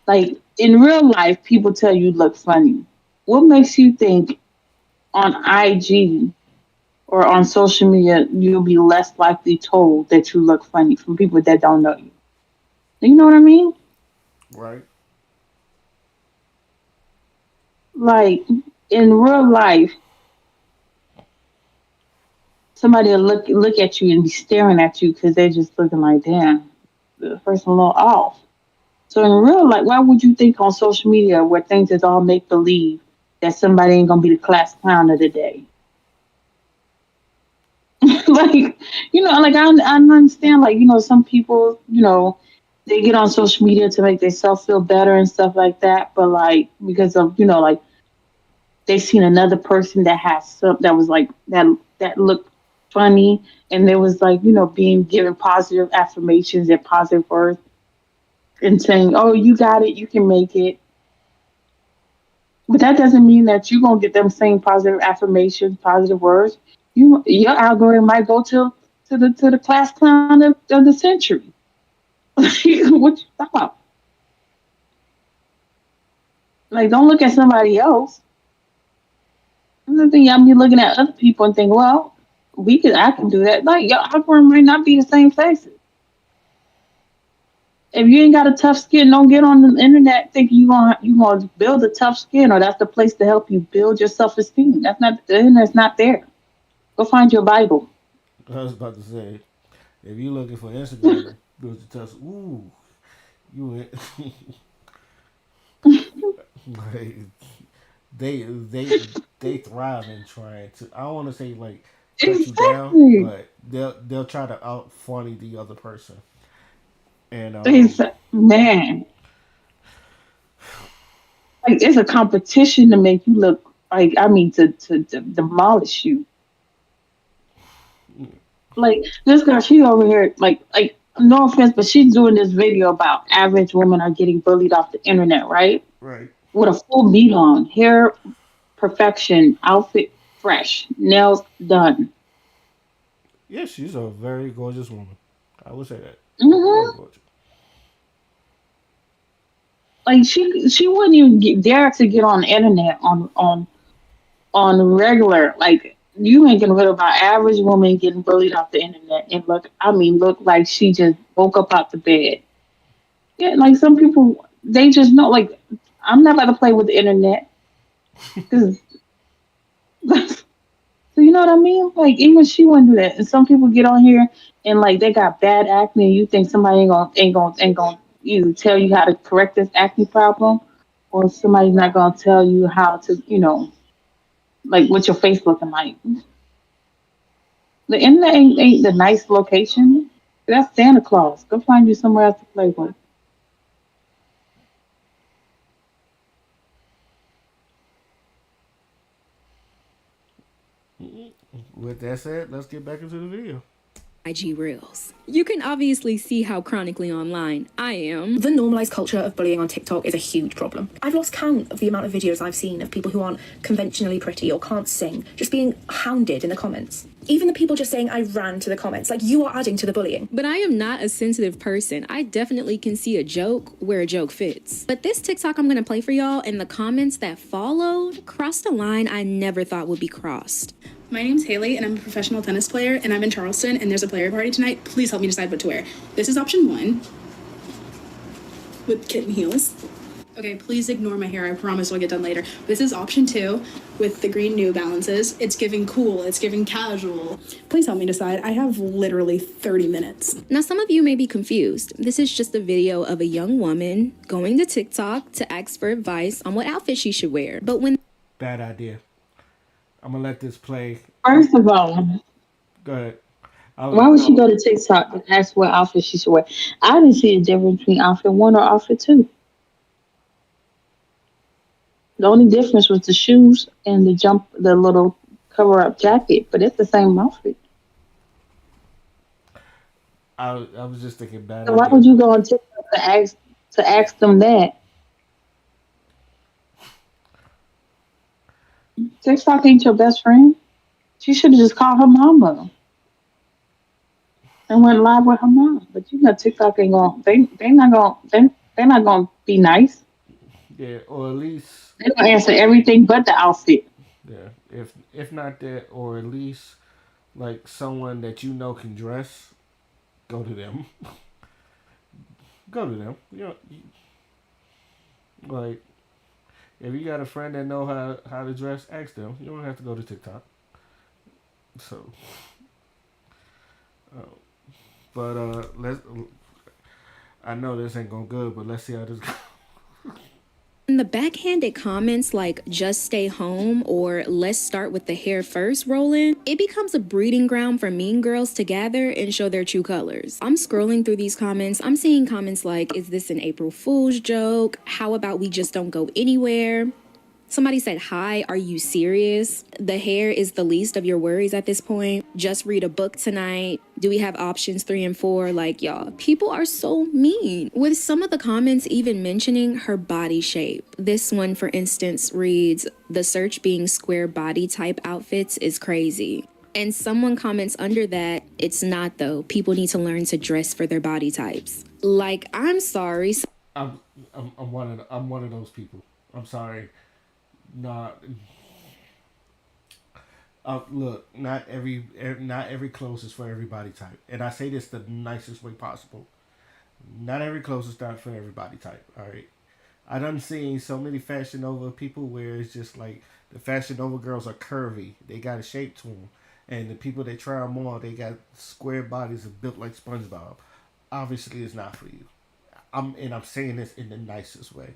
like in real life, people tell you look funny. What makes you think on IG or on social media you'll be less likely told that you look funny from people that don't know you? You know what I mean? Right. Like in real life, somebody will look at you and be staring at you because they're just looking like, damn, the person a little off. So in real life, why would you think on social media where things is all make believe that somebody ain't gonna be the class clown of the day? Like, like I understand, like, some people, they get on social media to make themselves feel better and stuff like that. But like, because of, like they seen another person that has some that was like that looked funny, and there was like being given positive affirmations and positive words and saying, "Oh, you got it, you can make it." But that doesn't mean that you're gonna get them same positive affirmations, positive words. Your algorithm might go to the class clown of the century. What you thought? Like, don't look at somebody else. The thing y'all be looking at other people and think, well, I can do that. Like your algorithm might not be the same faces. If you ain't got a tough skin, don't get on the internet thinking you gonna build a tough skin, or that's the place to help you build your self esteem. That's not the internet's not there. Go find your Bible. I was about to say, if you looking for Instagram, build your test. Ooh, you like, they thrive in trying to. I don't want to say like cut you down, Exactly. but they'll try to out funny the other person. And Man, like it's a competition to make you look like to demolish you. Like this girl, she over here like no offense, but she's doing this video about average women are getting bullied off the internet, right? right, With a full beat on, hair perfection, outfit fresh, nails done. yeah, she's a very gorgeous woman. I would say that very hmm gorgeous. Like she wouldn't even dare to get on the internet on regular. Like you making a video about average woman getting bullied off the internet and look like she just woke up out the bed. Yeah, like some people they just know. Like I'm not about to play with the internet because so you know what I mean? Like even she wouldn't do that. And some people get on here and like they got bad acne and you think somebody ain't gonna either tell you how to correct this acne problem or somebody's not gonna tell you how to, like what your face looking like. The internet ain't the nice location. That's Santa Claus. Go find you somewhere else to play with. With that said, let's get back into the video. IG Reels. You can obviously see how chronically online I am. The normalized culture of bullying on TikTok is a huge problem. I've lost count of the amount of videos I've seen of people who aren't conventionally pretty or can't sing, just being hounded in the comments. Even the people just saying I ran to the comments, like you are adding to the bullying. But I am not a sensitive person. I definitely can see a joke where a joke fits. But this TikTok I'm gonna play for y'all and the comments that followed crossed a line I never thought would be crossed. My name's Haley, and I'm a professional tennis player, and I'm in Charleston, and there's a player party tonight. Please help me decide what to wear. This is option 1, with kitten heels. Okay, please ignore my hair. I promise it'll get done later. This is option 2, with the green New Balances. It's giving cool. It's giving casual. Please help me decide. I have literally 30 minutes. Now, some of you may be confused. This is just a video of a young woman going to TikTok to ask for advice on what outfit she should wear. But when Bad idea. I'm gonna let this play. First of all, Go ahead. why would she go to TikTok and ask what outfit she should wear? I didn't see a difference between outfit 1 or outfit 2. The only difference was the shoes and the little cover up jacket, but it's the same outfit. I was just thinking bad So why idea. would you go on TikTok to ask them that? TikTok ain't your best friend. She should have just called her mama and went live with her mom. But TikTok ain't gonna they're not gonna be nice. Yeah, or at least They're gonna answer everything but the outfit. yeah. If not that, or at least like someone that you know can dress, go to them. Go to them. Like if you got a friend that know how to dress, ask them. You don't have to go to TikTok. So, uh, but let's. I know this ain't going good, but let's see how this goes. the backhanded comments like just stay home or let's start with the hair first roll in, it becomes a breeding ground for mean girls to gather and show their true colors. I'm scrolling through these comments. I'm seeing comments like, is this an April Fool's joke? How about we just don't go anywhere? Somebody said, "Hi, are you serious? The hair is the least of your worries at this point. Just read a book tonight. Do we have options 3 and 4?" Like, y'all, people are so mean. With some of the comments even mentioning her body shape. This one, for instance, reads, "The search being square body type outfits is crazy." And someone comments under that, "It's not though. People need to learn to dress for their body types." Like, I'm sorry. I'm I'm one of those people. I'm sorry. Not look. Not every clothes is for every body type, and I say this the nicest way possible. Not every clothes is not for every body type. All right. I done seen so many Fashion Nova people where it's just like the Fashion Nova girls are curvy. They got a shape to them. And the people that try them on, they got square bodies and built like SpongeBob. Obviously, it's not for you. I'm saying this in the nicest way.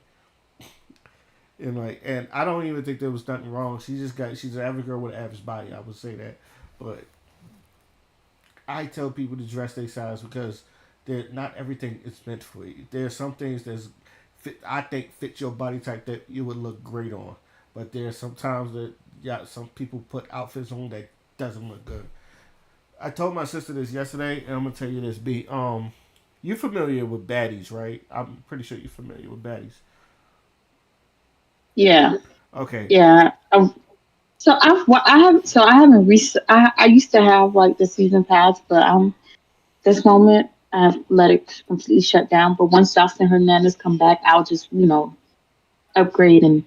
And I don't even think there was nothing wrong. She's an average girl with an average body. I would say that, but I tell people to dress their size because not everything is meant for you. There are some things that's I think fit your body type that you would look great on, but there are some times that yeah, some people put outfits on that doesn't look good. I told my sister this yesterday, and I'm gonna tell you this. You familiar with baddies, right? I'm pretty sure you're familiar with baddies. Yeah, Okay. yeah. I haven't I used to have like the season pass, but this moment I've let it completely shut down. But once Justin Hernandez come back, I'll just upgrade and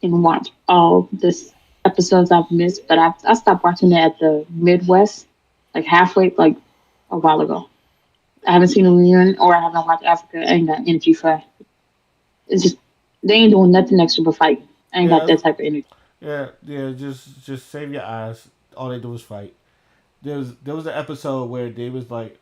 watch all this episodes I've missed. But I stopped watching it at the Midwest, like halfway, like a while ago. I haven't seen a reunion or I haven't watched Africa. I ain't got energy for it. It's just they ain't doing nothing extra but fighting. I ain't got Yeah, that type of energy. yeah. Just save your eyes. All they do is fight. There was an episode where they was like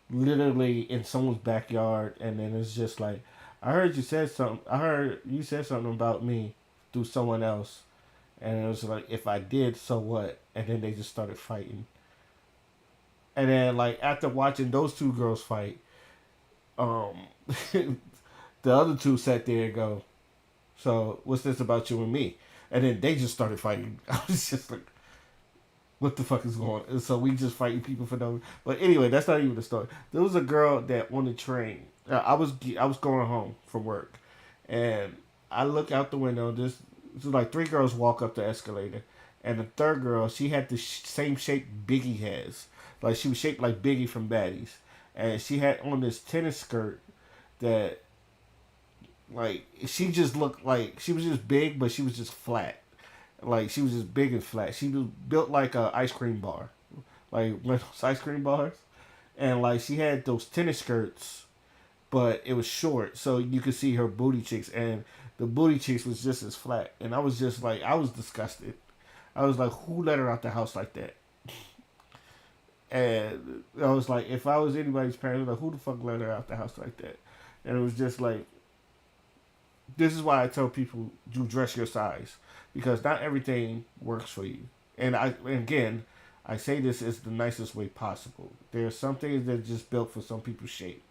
literally in someone's backyard, and then it's just like, I heard you said something. I heard you said something about me through someone else, and it was like, if I did, so what? And then they just started fighting. And then like after watching those two girls fight, um, the other two sat there and go, "So what's this about you and me?" And then they just started fighting. I was just like, what the fuck is going on? And so we just fighting people for no. But anyway, that's not even the story. There was a girl that on the train. I was going home from work, and I look out the window. This was like three girls walk up the escalator, and the third girl, she had the same shape Biggie has. Like she was shaped like Biggie from Baddies, and she had on this tennis skirt that like she just looked like she was just big, but she was just flat. Like she was just big and flat. She was built like a ice cream bar, like one of those ice cream bars, and like she had those tennis skirts, but it was short, so you could see her booty cheeks, and the booty cheeks was just as flat. And I was just like, I was disgusted. I was like, who let her out the house like that? And I was like, if I was anybody's parent, like, who the fuck let her out the house like that? And it was just like, this is why I tell people you dress your size because not everything works for you. And I say this is the nicest way possible. There are some things that are just built for some people's shape.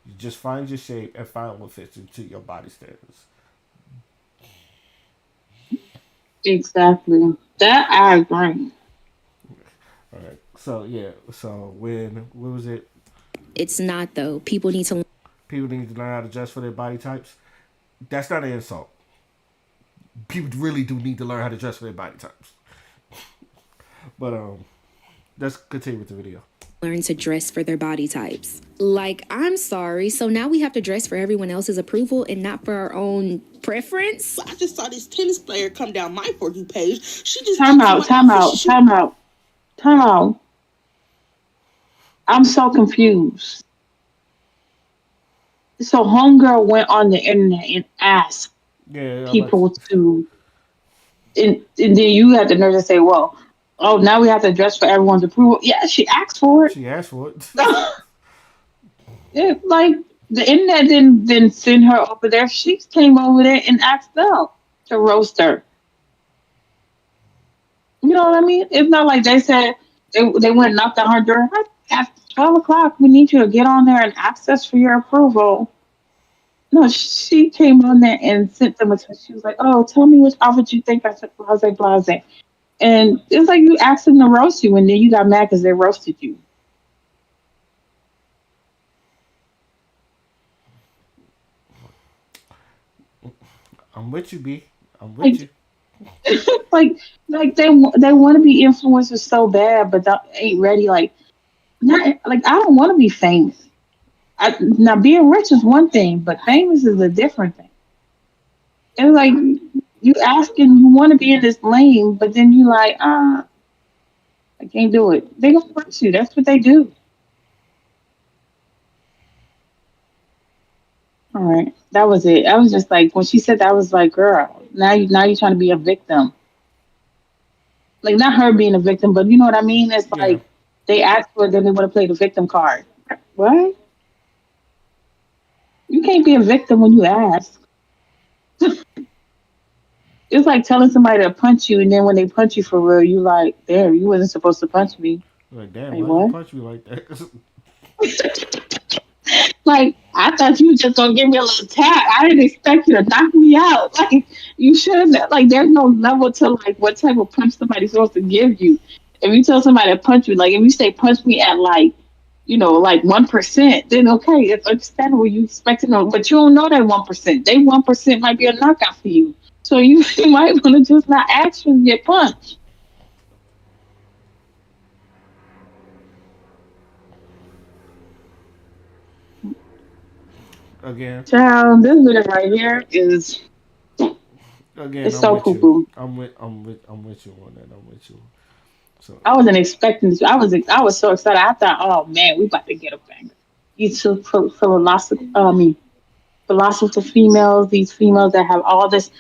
You just find your shape and find what fits into your body standards. Exactly. That I agree. All right. So yeah. So when was it? It's not though. People need to learn how to dress for their body types. That's not an insult. People really do need to learn how to dress for their body types. But let's continue with the video. Learn to dress for their body types. Like, I'm sorry. So now we have to dress for everyone else's approval and not for our own preference? I just saw this tennis player come down my For You page. She just Time out, time out, time out, time out. I'm so confused. So homegirl went on the internet and asked Yeah, people to, and then you have the nerve to say, well, oh, now we have to dress for everyone's approval. Yeah, she asked for it. she asked for it. Like the internet didn't send her over there. She came over there and asked them to roast her. You know what I mean? It's not like they said they went and knocked on her door. At 12 o'clock, we need you to get on there and ask us for your approval. No, she came on there and sent them a text. She was like, "Oh, tell me which outfit you think." I said, "Blase, blase." And it's like you asked them to roast you, and then you got mad because they roasted you. I'm with you, B. I'm with Like, you. like, like they want to be influencers so bad, but they ain't ready. Like, not like I don't want to be famous. Now being rich is one thing, but famous is a different thing. And like you asking, you want to be in this lane, but then you like, I can't do it. They gonna push you. That's what they do. All right, that was it. I was just like when she said that, I was like, girl, now you trying to be a victim. Like not her being a victim, but you know what I mean. It's Yeah. like they asked for it, then they want to play the victim card. What? You can't be a victim when you ask. It's like telling somebody to punch you, and then when they punch you for real, you like, damn, you wasn't supposed to punch me. Like, damn, Like why you what? punch me like that? Like I thought you were just gonna give me a little tap. I didn't expect you to knock me out. Like you shouldn't. Like there's no level to like what type of punch somebody's supposed to give you. If you tell somebody to punch you, like if you say punch me at like, like 1%, then okay, it's understandable. You expect to know, but you don't know that 1%. They 1% might be a knockout for you. So you, you might want to just not ask you to get punched. Again, Child, this video right here is again, it's I'm so with you. cuckoo. I'm with you on that. I'm with you. So I wasn't expecting this. I was so excited. I thought, oh man, we about to get a banger. These two philosophical, philosophical females. These females that have all this.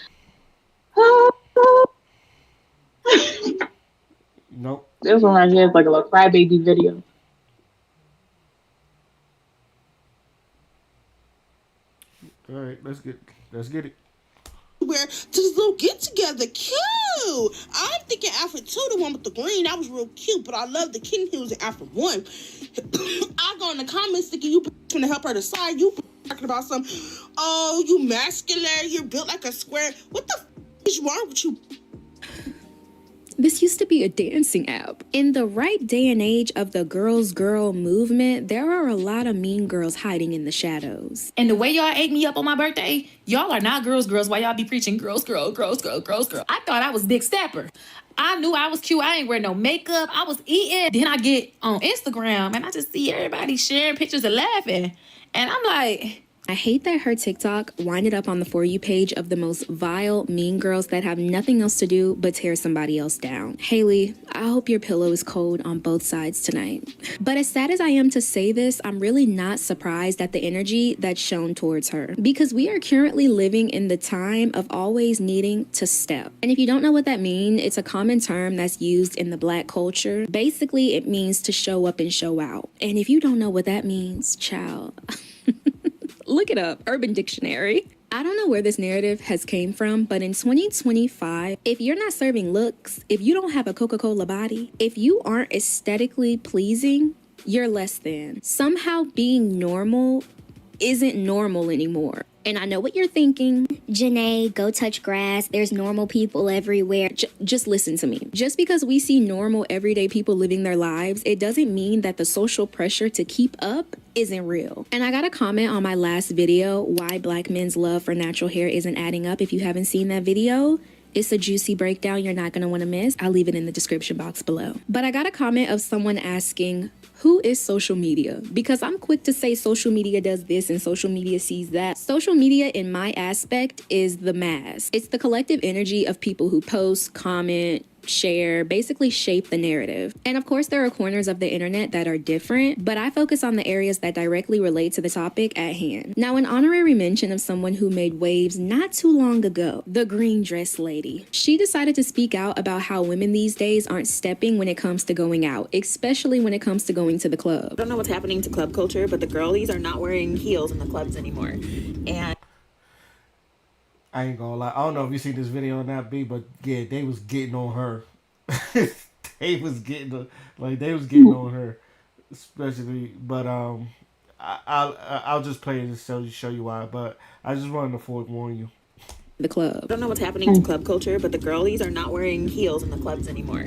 nope. This one right here is like a little crybaby video. All right, let's get it. Where to this little get together. Cute. I'm thinking Alfred 2, the one with the green. That was real cute, but I love the kitten he was in Alfred 1. I go in the comments thinking you trying to help her decide. You talking about some, oh, you masculine. You're built like a square. What the is wrong with you? This used to be a dancing app. In the right day and age of the girls girl movement, there are a lot of mean girls hiding in the shadows. And the way y'all ate me up on my birthday, y'all are not girls. Why y'all be preaching girls? I thought I was Big Stepper. I knew I was cute. I ain't wear no makeup. I was eating. Then I get on Instagram and I just see everybody sharing pictures and laughing. And I'm like, I hate that her TikTok winded up on the For You page of the most vile, mean girls that have nothing else to do but tear somebody else down. Haley, I hope your pillow is cold on both sides tonight. But as sad as I am to say this, I'm really not surprised at the energy that's shown towards her. Because we are currently living in the time of always needing to step. And if you don't know what that means, it's a common term that's used in the Black culture. Basically, it means to show up and show out. And if you don't know what that means, child... Look it up, Urban Dictionary. I don't know where this narrative has came from, but in 2025, if you're not serving looks, if you don't have a Coca-Cola body, if you aren't aesthetically pleasing, you're less than. Somehow being normal isn't normal anymore. And I know what you're thinking. Janae, go touch grass. There's normal people everywhere. Just listen to me. Just because we see normal, everyday people living their lives, it doesn't mean that the social pressure to keep up isn't real. And I got a comment on my last video, why Black men's love for natural hair isn't adding up. If you haven't seen that video, it's a juicy breakdown you're not going to want to miss. I'll leave it in the description box below. But I got a comment of someone asking, who is social media? Because I'm quick to say social media does this and social media sees that. Social media, in my aspect, is the mass. It's the collective energy of people who post, comment, share, basically shape the narrative. And of course, there are corners of the internet that are different, but I focus on the areas that directly relate to the topic at hand. Now, an honorary mention of someone who made waves not too long ago, the green dress lady. She decided to speak out about how women these days aren't stepping when it comes to going out, especially when it comes to going to the club. I don't know what's happening to club culture, but the girlies are not wearing heels in the clubs anymore. And I ain't gonna lie. I don't know if you see this video or not, B, but yeah, they was getting on her. they was getting on her, especially. But I'll just play it to show you why. But I just wanted to forewarn you. The club. I don't know what's happening to club culture, but the girlies are not wearing heels in the clubs anymore.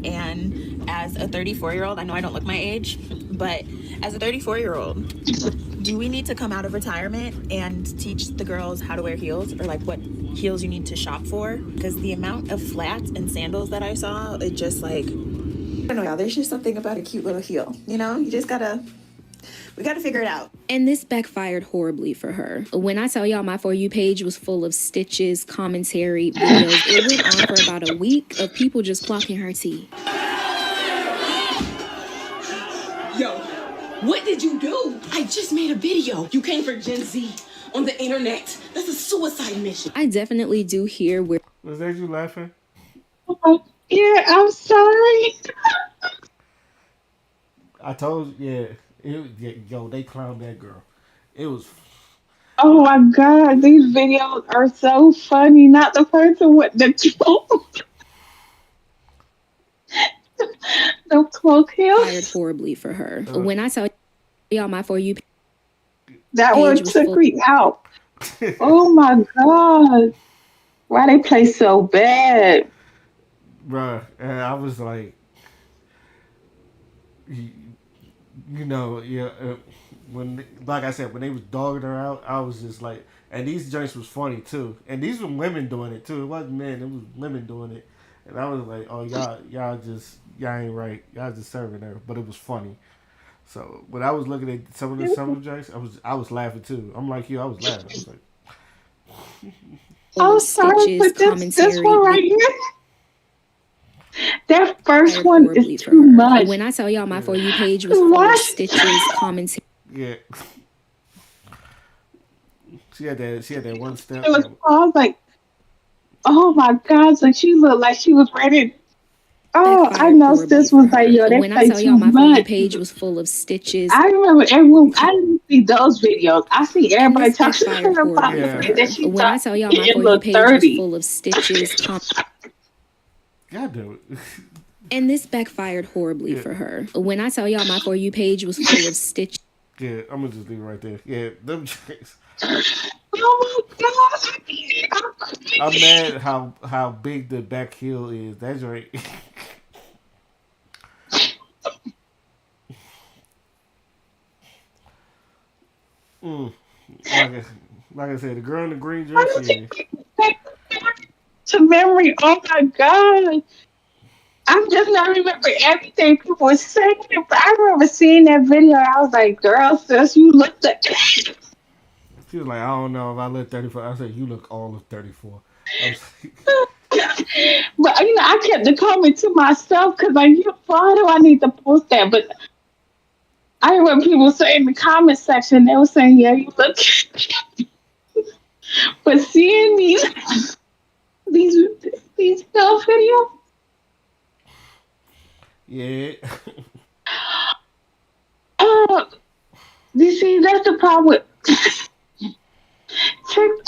And as a 34-year-old, I know I don't look my age, but as a 34-year-old, do we need to come out of retirement and teach the girls how to wear heels, or like what heels you need to shop for? Because the amount of flats and sandals that I saw, it just like, I don't know, y'all, there's just something about a cute little heel, you know? You just gotta, we gotta figure it out. And this backfired horribly for her. When I tell y'all my For You page was full of stitches, commentary, videos, it went on for about a week of people just clocking her tea. Yo, what did you do? I just made a video. You came for Gen Z on the internet. That's a suicide mission. I definitely do hear where... Was that you laughing? Yeah, I'm sorry. I told you, yo, they clowned that girl. It was... Oh my God, these videos are so funny. Not the person with the cloak. The cloak heel. Fired horribly for her. When I tell y'all my For You that one took me out. Oh my God. Why they play so bad? Bruh, and I was like, yeah, when, like I said, when they was dogging her out, I was just like, and these joints was funny too. And these were women doing it too. It wasn't men, it was women doing it. And I was like, oh, y'all ain't right. Y'all just serving her. But it was funny. So when I was looking at some of the joints, I was laughing too. I'm like you, I was laughing. I was like, I'm sorry, but this one right here. That first one is too much. When I tell y'all my For You page was full of stitches, commentary. Yeah. She had that one step. I was like, oh my God, so she looked like she was ready. Oh, I know this was like, yo, they when I tell y'all my For You page was full of stitches. I remember everyone, I didn't see those videos. I see everybody talking about that she when I tell y'all my For You page was full of stitches. God damn it. And this backfired horribly for her. When I tell y'all my For You page was full of stitches. Yeah, I'm gonna just leave it right there. Yeah, them chicks. Oh my God. I'm mad how big the back heel is. That's right. Like I said, the girl in the green dress. To memory, oh my God. I'm just not remembering everything people were saying, but I remember seeing that video. I was like, girl, sis, you look like. She was like, I don't know if I look 34. I said, you look all of 34. But I kept the comment to myself because why do I need to post that? But I remember people saying in the comment section, they were saying, yeah, you look. But seeing these stuff videos. Yeah. You see, that's the problem with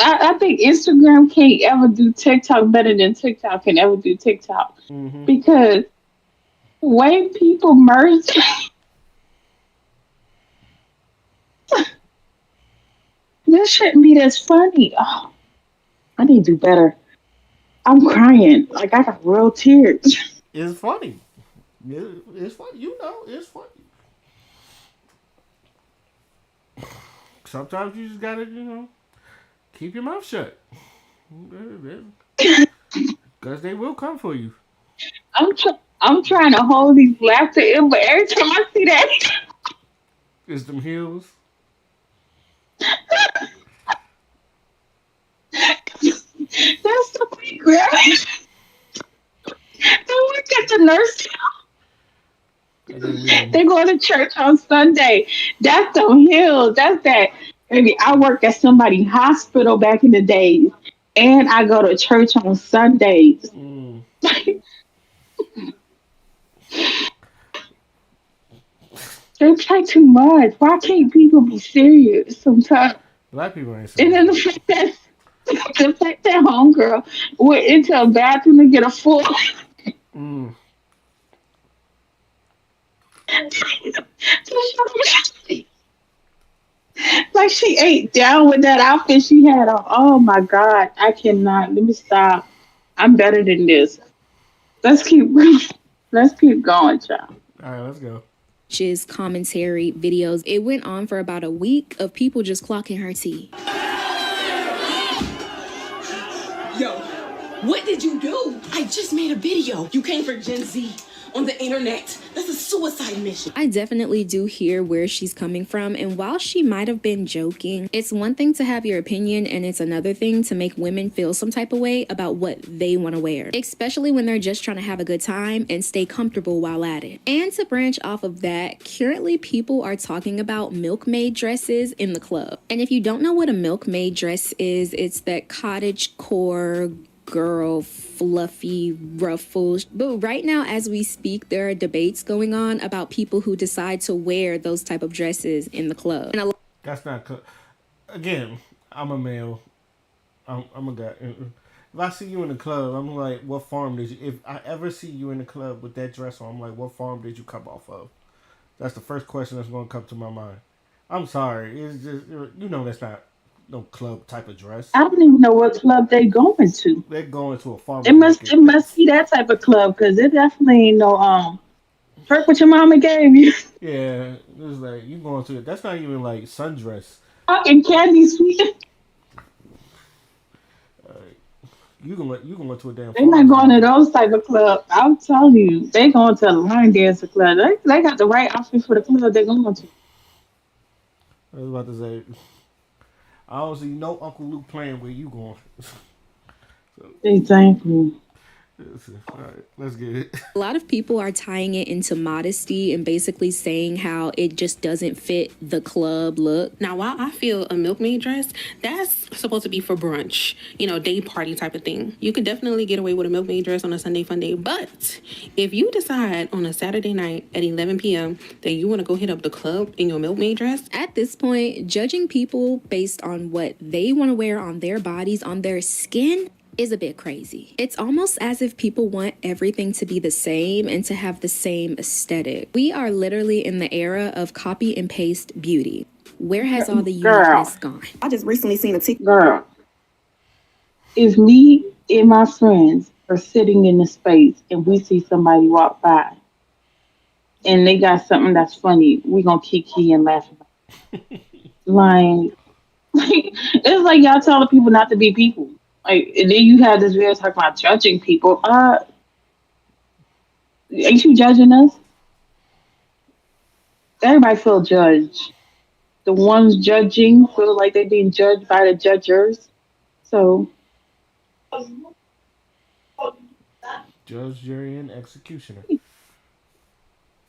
I think Instagram can't ever do TikTok better than TikTok can ever do TikTok. Mm-hmm. Because way people merge this shouldn't be this funny. Oh, I need to do better. I'm crying. Like I got real tears. It's funny. It's funny. It's funny. Sometimes you just gotta, keep your mouth shut. Because they will come for you. I'm trying to hold these laughter in, but every time I see that, it's them heels. That's so pretty, girl. They work at the nurse. They go to church on Sunday. That's them hills. That's that. Maybe I work at somebody's hospital back in the days, and I go to church on Sundays. They play too much. Why can't people be serious sometimes? Black people ain't serious. And then the fact that homegirl went into a bathroom to get a full. Like she ate down with that outfit she had on. Oh my god, I cannot. Let me stop. I'm better than this. Let's keep let's keep going, child. All right, let's go. Commentary videos. It went on for about a week of people just clocking her tea. Yo, what did you do? I just made a video. You came for Gen Z on the internet. That's a suicide mission. I definitely do hear where she's coming from, and while she might have been joking, it's one thing to have your opinion and it's another thing to make women feel some type of way about what they want to wear, especially when they're just trying to have a good time and stay comfortable while at it. And to branch off of that, currently people are talking about milkmaid dresses in the club. And if you don't know what a milkmaid dress is, it's that cottage core girl fluffy ruffles. But right now as we speak, there are debates going on about people who decide to wear those type of dresses in the club. And That's not again. I'm a male. I'm a guy. If I see you in the club, I'm like, what farm did you? If I ever see you in the club with that dress on, I'm like, what farm did you come off of? That's the first question that's going to come to my mind. I'm sorry. It's just that's not no club type of dress. I don't even know what club they going to. They're going to a farmer's It must market. it must be that type of club because it definitely ain't no perk what your mama gave you. Yeah, it's like you going to. That's not even like sundress. Fucking candy sweet. You can go to a damn. They not going to those type of club. I'm telling you, they going to a line dancer club. They got the right outfit for the club they going to. I was about to say, I don't see no Uncle Luke playing where you going. Exactly. All right, let's get it. a lot of people are tying it into modesty and basically saying how it just doesn't fit the club look. Now, while I feel a milkmaid dress, that's supposed to be for brunch, day party type of thing. You could definitely get away with a milkmaid dress on a Sunday fun day. But if you decide on a Saturday night at 11 p.m. that you want to go hit up the club in your milkmaid dress, at this point, judging people based on what they want to wear on their bodies, on their skin, is a bit crazy. It's almost as if people want everything to be the same and to have the same aesthetic. We are literally in the era of copy and paste beauty. Where has all the uniqueness gone? I just recently seen a TikTok. Girl, if me and my friends are sitting in the space and we see somebody walk by and they got something that's funny, we gonna kiki and laugh about it. It's like y'all telling people not to be people. Like, and then you have this video talking about judging people. Ain't you judging us? Everybody feel judged. The ones judging feel like they're being judged by the judgers. So, Judge, jury, and executioner.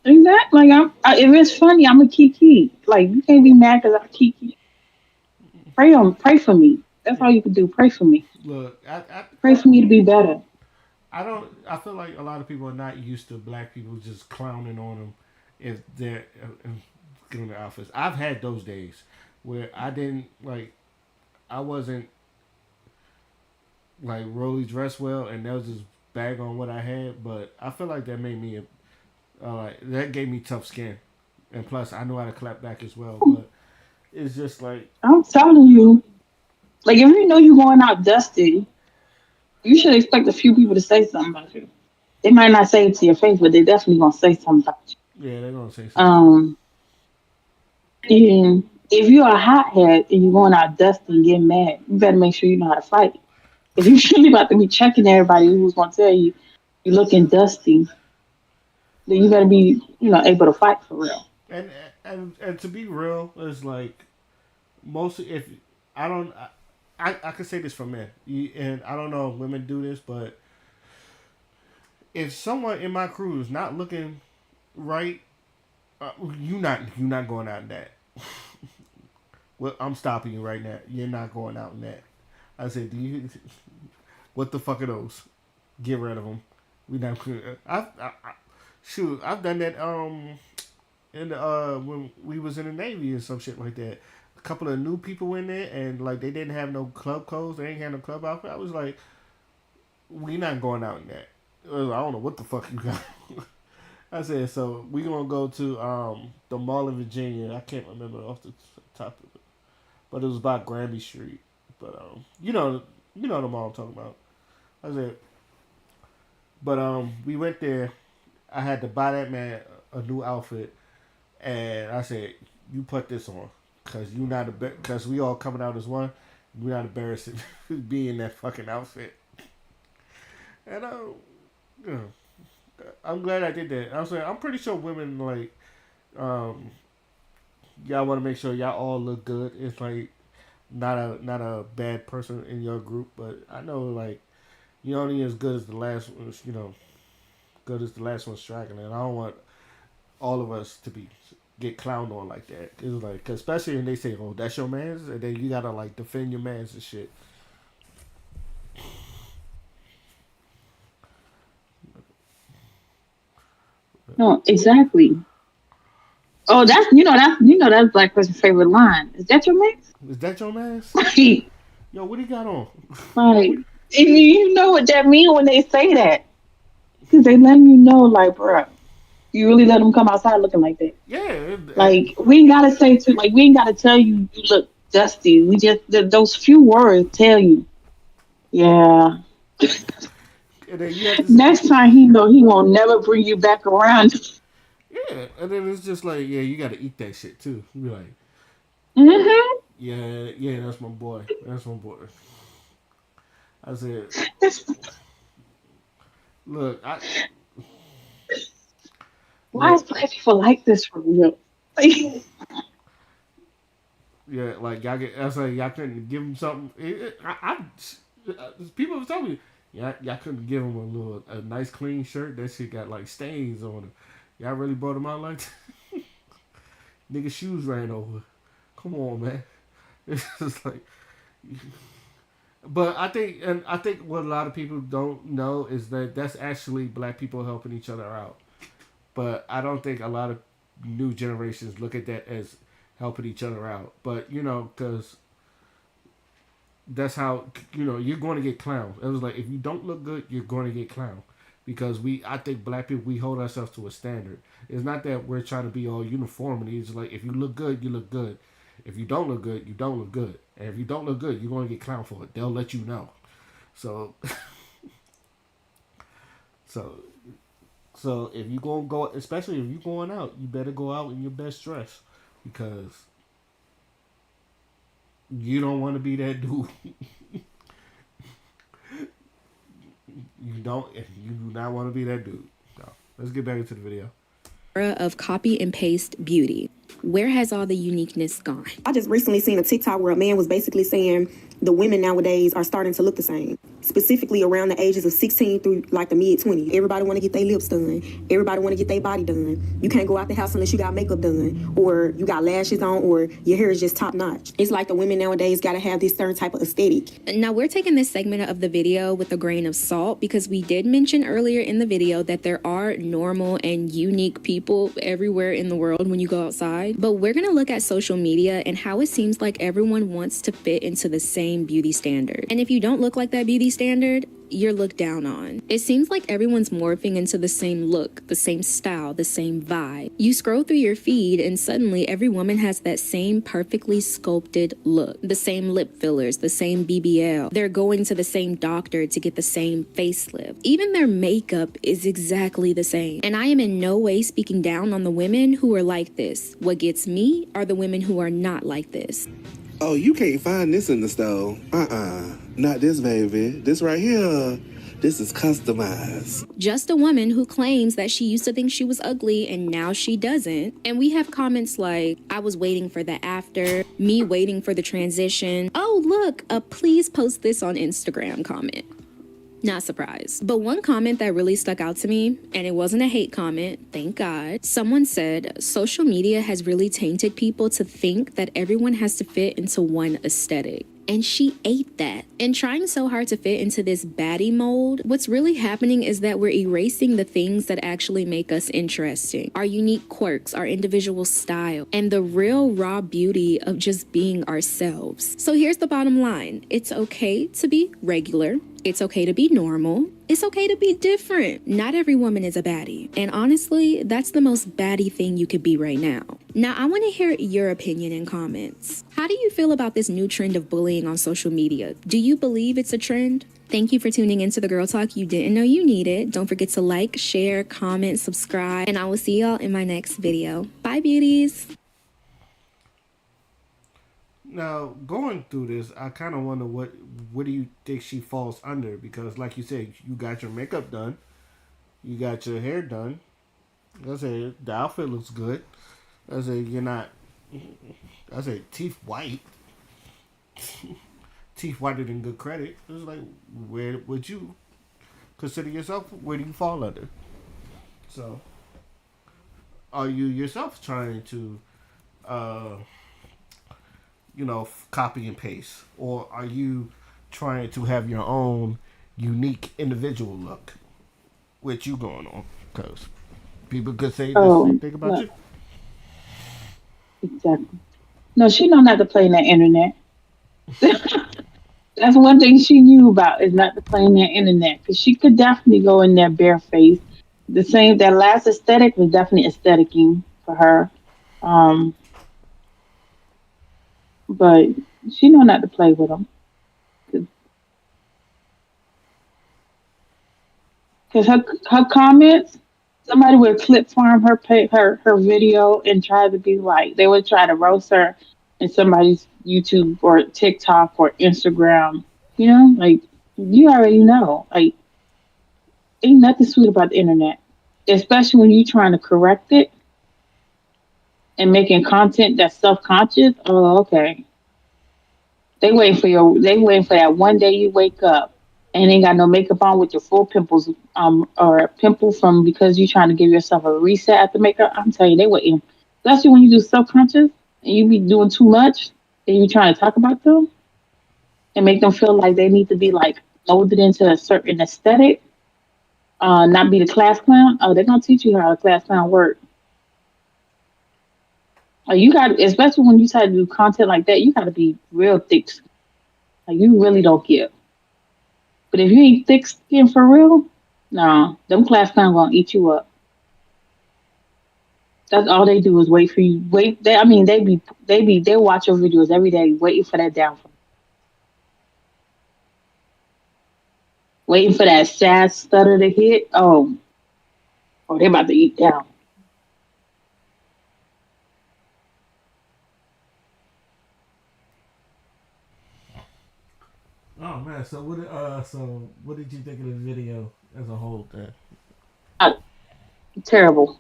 exactly. If it's funny, I'm a kiki. Like, you can't be mad because I kiki. Pray for me. That's all you can do. Pray for me. Look, Pray for me to be better. I feel like a lot of people are not used to black people just clowning on them if they're getting their outfits. I've had those days where I wasn't like really dressed well, and that was just bag on what I had. But I feel like that made me that gave me tough skin, and plus I know how to clap back as well. But it's just like I'm telling you, like if you know you're going out dusty, you should expect a few people to say something about you. They might not say it to your face, but they definitely gonna say something about you. Yeah, they're gonna say something. And if you're a hothead and you're going out dusty and getting mad, you better make sure you know how to fight. If you're really about to be checking everybody who's gonna tell you you're looking dusty, then you better be, able to fight for real. And to be real, it's like mostly if I don't. I could say this for men, and I don't know if women do this, but if someone in my crew is not looking right, you not going out in that. Well, I'm stopping you right now. You're not going out in that. I said, what the fuck are those? Get rid of them. We not. I've done that. In the, when we was in the Navy and some shit like that. A couple of new people in there, and like they didn't have no club clothes. They ain't have no club outfit. I was like, we not going out in that. I don't know what the fuck you got. I said, so we gonna go to the mall in Virginia. I can't remember off the top of it. but it was about Granby Street. But you know the mall I'm talking about. That's it. But we went there. I had to buy that man a new outfit, and I said, "You put this on, cause you not cause we all coming out as one. You're not embarrassing being in that fucking outfit." And you know, I'm glad I did that. I was like, I'm pretty sure women like, y'all want to make sure y'all all look good. It's like not a bad person in your group, but I know like you only as good as the last one. Good as the last one striking, and I don't want all of us to get clowned on like that. It's like, cause especially when they say, "Oh, that's your man's," and then you gotta like defend your man's and shit. No, exactly. Oh, that's black person's favorite line. Is that your man? Is that your man's? Like, Yo, what he got on? like, and you know what that mean when they say that? Because they letting you know, like, bro, you really let them come outside looking like that. Yeah. Like, we ain't gotta say to, like, we ain't gotta tell you you look dusty. We just those few words tell you, yeah. And then you have to, Next time he know he won't never bring you back around. yeah, and then it's just like, yeah, you got to eat that shit too. You be like, Mm-hmm. yeah, that's my boy. That's my boy. I said, look, Why is black people like this for real? Like, yeah, like y'all get. I was like, y'all couldn't give him something. People have told me, y'all couldn't give him a nice clean shirt. That shit got like stains on it. Y'all really brought him out like that? Nigga shoes ran over. Come on, man. It's just like, but I think what a lot of people don't know is that that's actually black people helping each other out. But I don't think a lot of new generations look at that as helping each other out. But because that's how you're going to get clowned. It was like if you don't look good, you're going to get clowned because I think black people we hold ourselves to a standard. It's not that we're trying to be all uniformity. It's like if you look good, you look good. If you don't look good, you don't look good. And if you don't look good, you're going to get clowned for it. They'll let you know. So, so, so if you gonna go, especially if you're going out, you better go out in your best dress because you don't want to be that dude. You do not want to be that dude. So, let's get back into the video. Of copy and paste beauty. Where has all the uniqueness gone? I just recently seen a TikTok where a man was basically saying the women nowadays are starting to look the same, specifically around the ages of 16 through like the mid 20s. Everybody want to get their lips done. Everybody want to get their body done. You can't go out the house unless you got makeup done or you got lashes on or your hair is just top notch. It's like the women nowadays got to have this certain type of aesthetic. Now we're taking this segment of the video with a grain of salt because we did mention earlier in the video that there are normal and unique people everywhere in the world when you go outside. But we're going to look at social media and how it seems like everyone wants to fit into the same beauty standard. And if you don't look like that beauty standard, you're looked down on. It seems like everyone's morphing into the same look, the same style, the same vibe. You scroll through your feed and suddenly every woman has that same perfectly sculpted look, the same lip fillers, the same BBL. They're going to the same doctor to get the same facelift. Even their makeup is exactly the same. And I am in no way speaking down on the women who are like this. What gets me are the women who are not like this. Oh, you can't find this in the store. Not this, baby. This right here. This is customized. Just a woman who claims that she used to think she was ugly and now she doesn't. And we have comments like, I was waiting for the after, me waiting for the transition. Oh, look, a please post this on Instagram comment. Not surprised. But one comment that really stuck out to me, and it wasn't a hate comment, thank God. Someone said, social media has really tainted people to think that everyone has to fit into one aesthetic. And she ate that. And trying so hard to fit into this baddie mold, what's really happening is that we're erasing the things that actually make us interesting. Our unique quirks, our individual style, and the real raw beauty of just being ourselves. So here's the bottom line. It's okay to be regular. It's okay to be normal. It's okay to be different. Not every woman is a baddie. And honestly, that's the most baddie thing you could be right now. Now, I want to hear your opinion in comments. How do you feel about this new trend of bullying on social media? Do you believe it's a trend? Thank you for tuning into the Girl Talk you didn't know you needed. Don't forget to like, share, comment, subscribe, and I will see y'all in my next video. Bye, beauties. Now, going through this, I kind of wonder what do you think she falls under? Because, like you said, you got your makeup done, you got your hair done. I say the outfit looks good. I say you're not. I say teeth white, teeth whiter than good credit. It's like, where would you consider yourself? Where do you fall under? So, are you yourself trying to, uh, copy and paste, or are you trying to have your own unique individual look? What you going on? Because people could say the same thing about Look, you. exactly. No, she know not to play in the internet. That's one thing she knew about is not to play in the internet because she could definitely go in there barefaced. That last aesthetic was definitely aestheticing for her. Um, but she know not to play with them because her comments, somebody would clip farm her video and try to be like they would try to roast her in somebody's YouTube or TikTok or Instagram. Like you already know, like ain't nothing sweet about the internet, especially when you're trying to correct it and making content that's self conscious. Oh, okay. They waiting for that one day you wake up and ain't got no makeup on with your full pimples, or a pimple from because you're trying to give yourself a reset after makeup. I'm telling you, they waiting. Especially when you do self conscious and you be doing too much and you trying to talk about them and make them feel like they need to be like molded into a certain aesthetic, not be the class clown. Oh, they're gonna teach you how the class clown work. You got, especially when you try to do content like that, you got to be real thick. Like you really don't give. But if you ain't thick skin for real, no, them class clowns gonna eat you up. That's all they do is wait for you. Wait, I mean, they watch your videos every day, waiting for that downfall, waiting for that sad stutter to hit. Oh, they about to eat down. Oh man, so what did you think of the video as a whole? Then Uh, Terrible.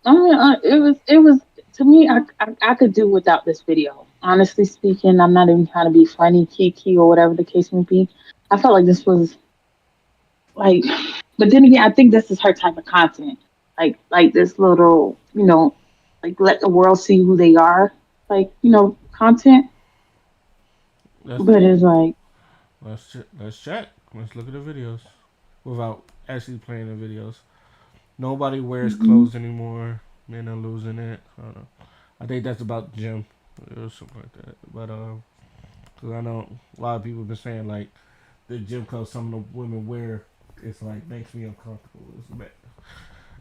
It was to me. I could do without this video. Honestly speaking, I'm not even trying to be funny, kiki, or whatever the case may be. I felt like this was like, but then again, I think this is her type of content. Like this little, like let the world see who they are. Like content. let's But it's like, let's check. Let's look at the videos without actually playing the videos. Nobody wears mhm. clothes anymore. Men are losing it. I don't know. I think that's about gym or something like that. But cause I know a lot of people have been saying like the gym clothes some of the women wear, it's like makes me uncomfortable. It's bad.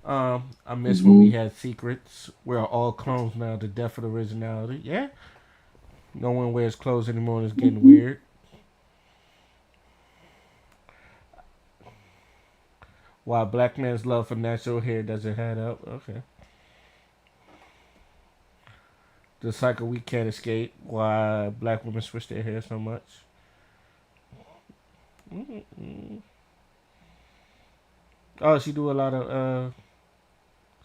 I miss when we Mhm. had secrets. We're all clones now. The death of originality. Yeah. No one wears clothes anymore. And it's getting Mhm. weird. Why black man's love for natural hair doesn't add up. Okay. The cycle we can't escape. Why black women switch their hair so much. Mm-mm. Oh, she do a lot of.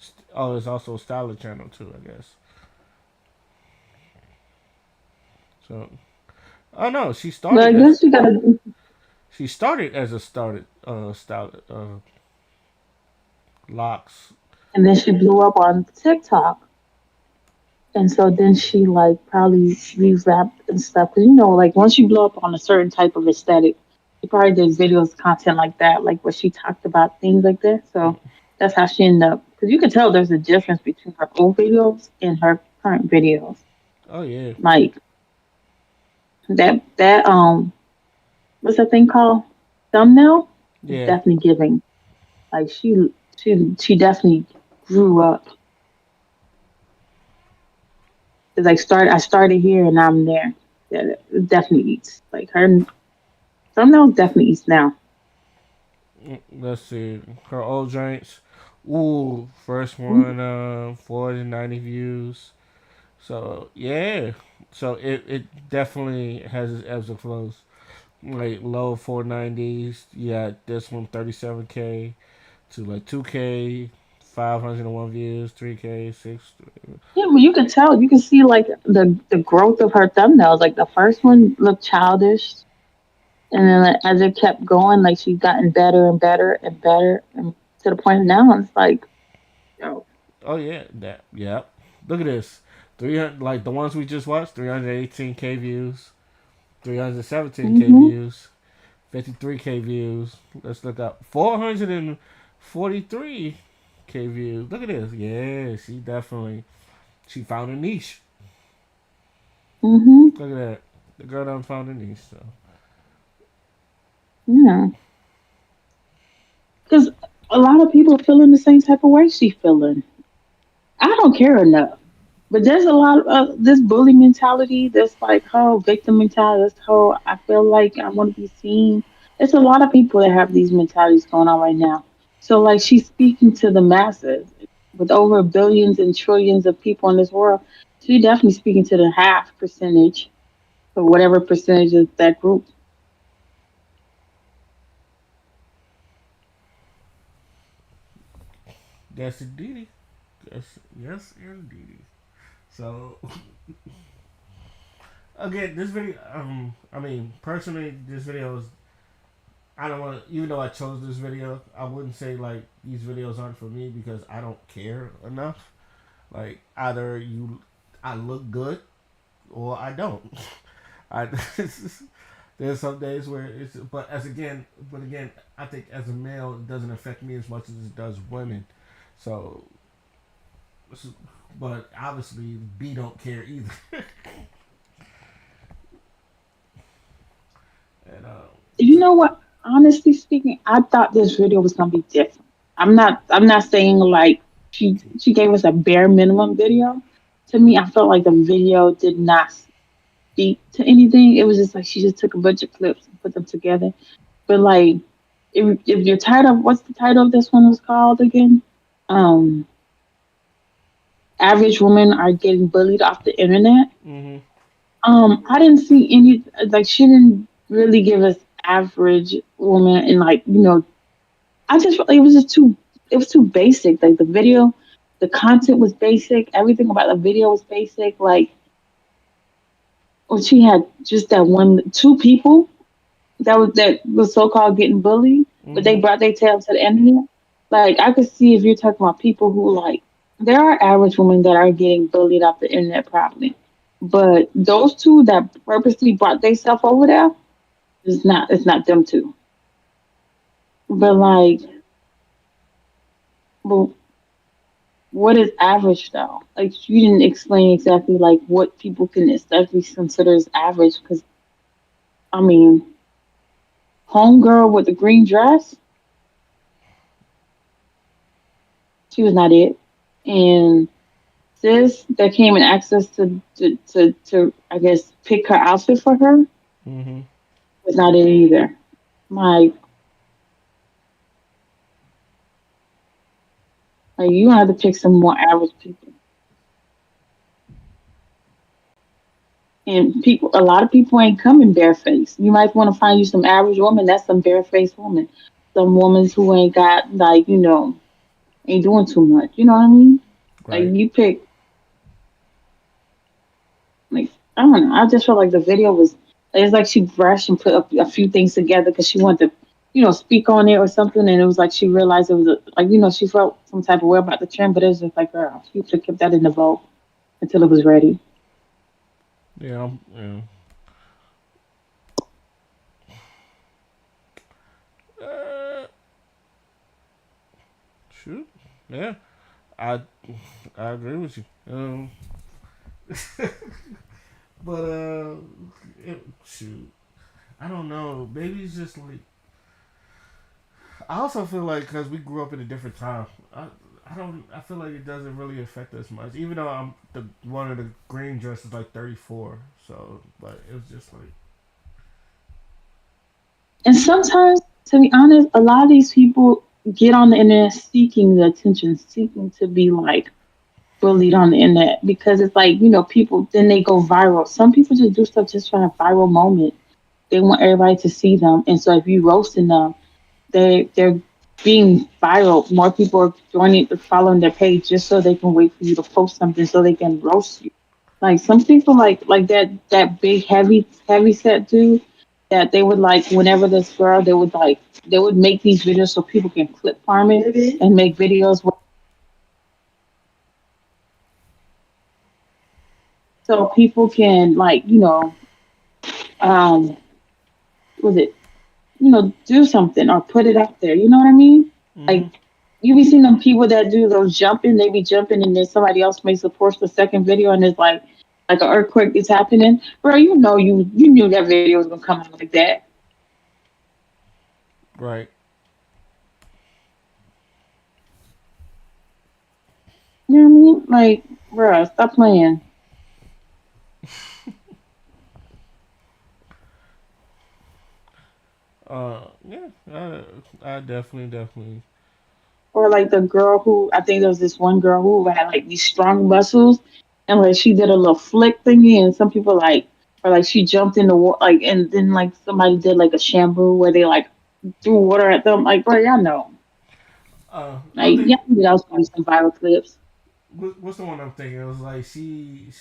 It's also a styler channel too, I guess. So, oh no, But I guess you gotta. she started as a started style locks. And then she blew up on TikTok. And so then she like probably revamped and stuff. Cause like once you blow up on a certain type of aesthetic, she probably did videos, content like that, like where she talked about things like that. So that's how she ended up. Cause you can tell there's a difference between her old videos and her current videos. Oh yeah. Like that what's that thing called? Thumbnail is Yeah. definitely giving. Like She definitely grew up. It's like I started here and I'm there. Yeah, it definitely eats. Like her thumbnails definitely eats now. Let's see. Her old joints. Ooh, first one, 490 views. So yeah. So it definitely has its ebbs and flows. Like low 490s. Yeah, this one 37K to like 2K, 501 views, 3K, 6. Yeah, but you can tell. You can see like the growth of her thumbnails. Like the first one looked childish, and then like, as it kept going, like she's gotten better and better and better, and to the point now it's like, yo, Oh yeah, that yeah. Look at this. 300 like the ones we just watched, 318K views, 317K mm-hmm, views, 53K views. Let's look up 443K views. Look at this. Yeah, she found a niche. mm-hmm, Look at that. The girl done found a niche. So yeah, because a lot of people feeling the same type of way she's feeling. I don't care enough. But there's a lot of this bully mentality, this like whole victim mentality, this whole I feel like I want to be seen. It's a lot of people that have these mentalities going on right now. So like she's speaking to the masses with over billions and trillions of people in this world. She definitely speaking to the half percentage or whatever percentage of that group. yes indeed. Yes indeed. So again, this video. I mean, personally, this video is. I don't want to. Even though I chose this video, I wouldn't say like these videos aren't for me because I don't care enough. Like either I look good or I don't. I there's some days where but again, I think as a male, it doesn't affect me as much as it does women. So, but obviously, B don't care either. and You know what? Honestly speaking, I thought this video was gonna be different. I'm not saying like she gave us a bare minimum video. To me, I felt like the video did not speak to anything. It was just like she just took a bunch of clips and put them together. But like if your title, what's the title of this one was called again? Um Average women are getting bullied off the internet. mm-hmm. I didn't see any like she didn't really give us average woman and like, I just felt like it was too basic. Like the video, the content was basic. Everything about the video was basic. Like when she had just that one, two people that was so called getting bullied, but they Mm-hmm. brought their tail to the internet. Like I could see if you're talking about people who like there are average women that are getting bullied off the internet probably. But those two that purposely brought themselves over there, it's not them two. But like but what is average though? Like you didn't explain exactly like what people can exactly consider as average because I mean, homegirl with the green dress, she was not it. And sis that came and asked us to I guess pick her outfit for her Mm-hmm. was not it either. Like you have to pick some more average people. And people, a lot of people ain't coming barefaced. You might want to find you some average woman. That's some barefaced woman. Some women who ain't got like ain't doing too much. You know what I mean? Like Right. you pick like I don't know. I just felt like the video was. It's like she brushed and put a few things together because she wanted to, speak on it or something. And it was like she realized it was like she felt some type of way about the trend, but it was just like, girl, she could have kept that in the vault until it was ready. Yeah. Yeah. Uh, shoot. Yeah. I I agree with you. But shoot. I don't know. Maybe it's just like I also feel like because we grew up in a different time, I don't. I feel like it doesn't really affect us much. Even though I'm the one of the green dress is like 34, so but it was just like And sometimes, to be honest, a lot of these people get on the internet seeking the attention, seeking to be like bullied on the internet because it's like, people then they go viral. Some people just do stuff just for a viral moment. They want everybody to see them. And so if you roasting them, they're being viral. More people are joining following their page just so they can wait for you to post something so they can roast you. Like some people like that big heavy set dude that they would like whenever this girl they would make these videos so people can clip farm it and make videos so people can um was it do something or put it out there. You know what I mean? Like mm-hmm. you be seeing them people that do those jumping, they be jumping and then somebody else makes a post the second video and it's like an earthquake is happening. Bro, you knew that video was gonna come out like that. Right. You know what I mean? Like, bro, stop playing. Yeah, I definitely. Or like the girl who I think there was this one girl who had like these strong muscles and like she did a little flick thingy and some people or like she jumped in the water like and then like somebody did like a shampoo where they like threw water at them. Like, bro, y'all know. I Like, think yeah, that was probably some viral clips. what's the one I'm thinking? It was like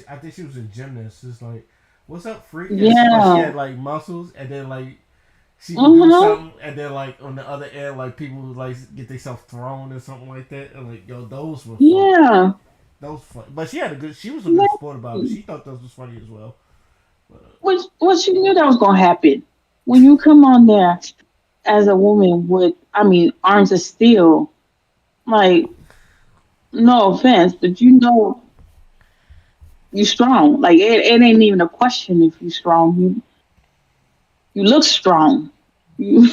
I think she was a gymnast. It's like, what's up, freak? But she Yeah. had like muscles, and then like she would do Mm-hmm. something, and then like on the other end, like people would like get themselves thrown or something like that. And like, yo, those were fun. Yeah. Those fun. But she had a good. She was a good sport about it. Exactly. She thought those was funny as well. But, Which you knew that was gonna happen. When you come on there as a woman with arms of steel, like, no offense, but you strong. Like it ain't even a question if you strong. You look strong. You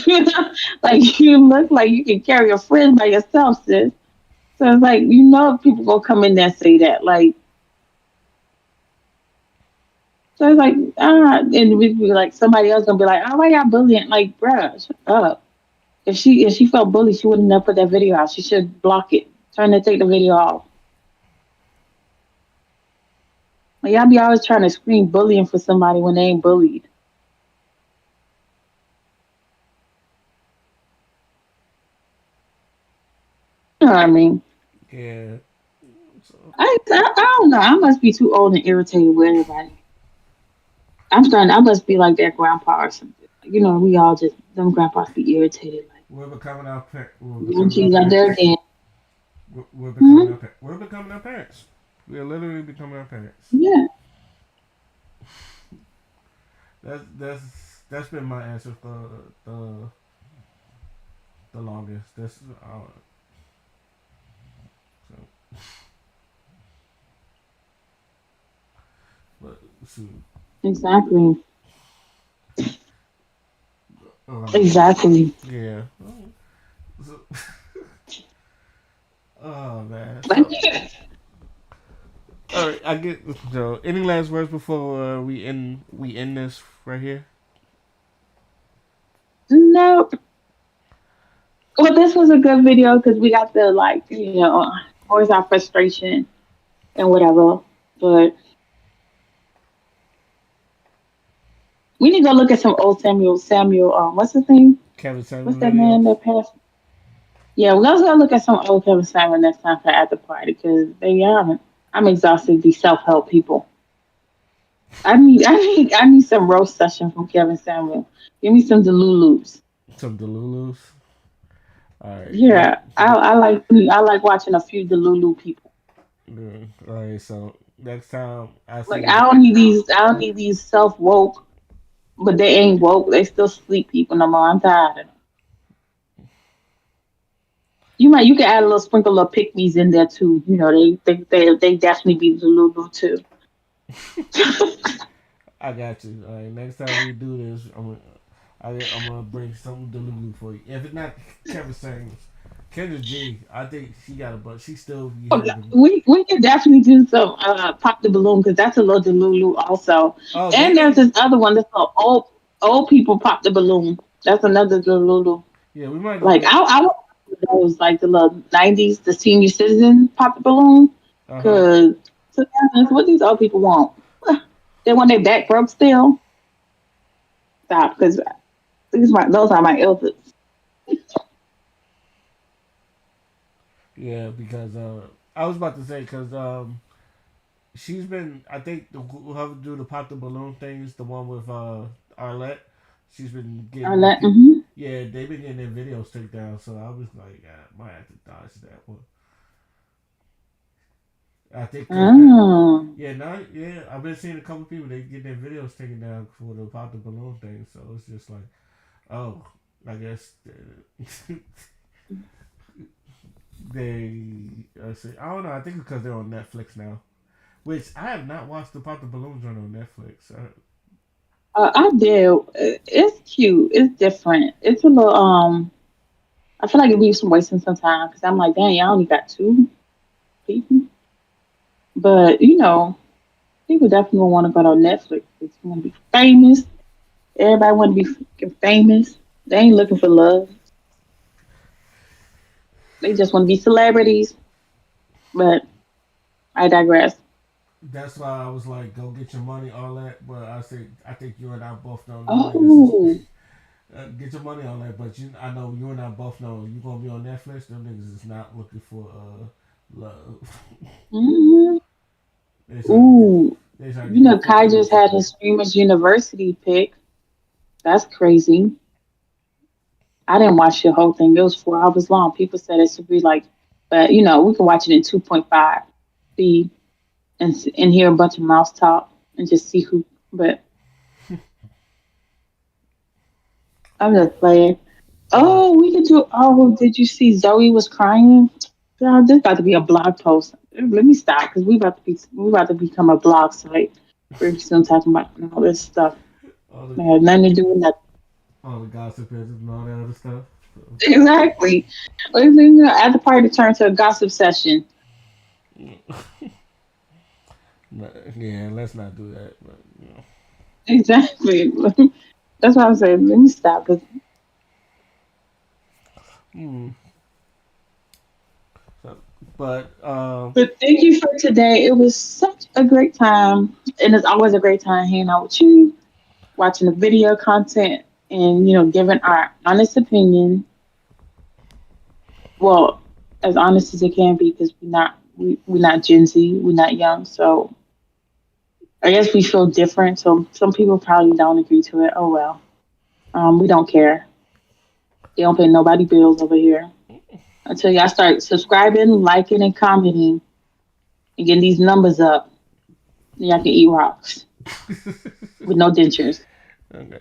like you look like you can carry a friend by yourself, sis. So it's like people gonna come in there and say that. Like so it's like and we be like somebody else gonna be like, oh why y'all bullying? Like, bruh, shut up. If she felt bullied, she wouldn't have put that video out. She should block it. Trying to take the video off. Like y'all be always trying to scream bullying for somebody when they ain't bullied. You know what I mean? yeah. So, I don't know. I must be too old and irritated with everybody. I must be like their grandpa or something. We all just them grandpas be irritated. Like, we're becoming our she's out there parents. again. Becoming Hmm. our we're becoming our parents. We are literally becoming our parents. Yeah, That's been my answer for the longest. So, but shoot, exactly. um, Exactly. yeah. So, oh man. But So, all right, I get. So, any last words before we end this right here? no. Well, this was a good video because we got to voice our frustration and whatever. But we need to go look at some old Samuel. What's his name? Kevin What's Samuel that videos. man that passed? Yeah, well, let's go look at some old Kevin Samuel next time for at the party because I'm exhausted. These self help people. I need some roast session from Kevin Samuel. Give me some Delulus. Some Delulus. All right. Yeah, I like watching a few Delulu people. All right. So next time I Like see. I don't need these self woke, but they ain't woke. They still sleep people no more. I'm tired of them. You can add a little sprinkle of pick me's in there too. They definitely be Delulu too. I got you. All right. Next time we do this, I'm gonna bring some Delulu for you. If it's not Kevin Samuels, Kendra G, I think she got a but she still be Oh, having. we can definitely do some pop the balloon because that's a little Delulu also. Oh, they And there's been this other one that's called old people pop the balloon. That's another Delulu. yeah. We might Like get I want those like the little '90s, the senior citizen pop the balloon. uh Cause to be honest, what these old people want? They want their back broke still. Stop, because those are my elders. yeah because I was about to say because she's been I think whoever do the pop the balloon thing is the one with Arlette. She's been I getting let. Mm-hmm. yeah they've been getting their videos taken down. So I was like I might have to dodge that one. I think because that Oh. yeah now yeah I've been seeing a couple people they get their videos taken down for the pop the balloon thing. So it's just like oh I guess they say, I don't know. I think it's because they're on Netflix now, which I have not watched the Pop the Balloon joint on Netflix. I do. It's cute. It's different. It's a little. I feel like it leaves some wasting sometimes because I'm like, dang, y'all only got two people. But people definitely want to go on Netflix. They want to be famous. Everybody want to be freaking famous. They ain't looking for love. They just want to be celebrities. But I digress. That's why I was like, go get your money, all that. But I think you and I both know them niggas is Oh. get your money on that. But I know you and I both know you gonna be on Netflix. Them niggas is not looking for love. Hmm. they trying to get Ooh. they trying to get their Kai 14 just months. had his Streamers University pick. That's crazy. I didn't watch the whole thing. It was 4 hours long. People said it should be like, but we can watch it in 2.5 speed and hear a bunch of mouse talk and just see who. But I'm just playing. But Oh, we could do. Oh, did you see Zoe was crying? God, this about to be a blog post. Let me stop because we about to become a blog site. We're still talking about all this stuff. all the It has nothing to do with nothing. all the gossip and all that other stuff. So. Exactly. At the party turned to a gossip session. Yeah, let's not do that. But, Exactly. That's why I'm saying. Let me stop. 'Cause- hmm. So, but But thank you for today. It was such a great time, and it's always a great time hanging out with you, watching the video content, and giving our honest opinion. Well, as honest as it can be, because we're not Gen Z, we're not young, so I guess we feel different. So some people probably don't agree to it. Oh well. We don't care. They don't pay nobody bills over here. Until y'all start subscribing, liking, and commenting and getting these numbers up, then y'all can eat rocks with no dentures. okay.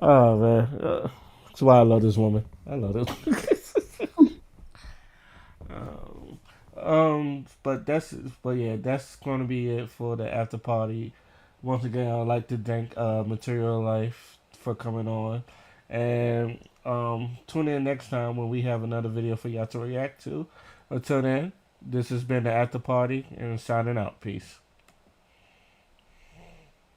Oh man, that's why I love this woman. I love this. But yeah, that's gonna be it for the after party. Once again, I'd like to thank Material Life for coming on, and tune in next time when we have another video for y'all to react to. Until then, this has been the after party and signing out. Peace.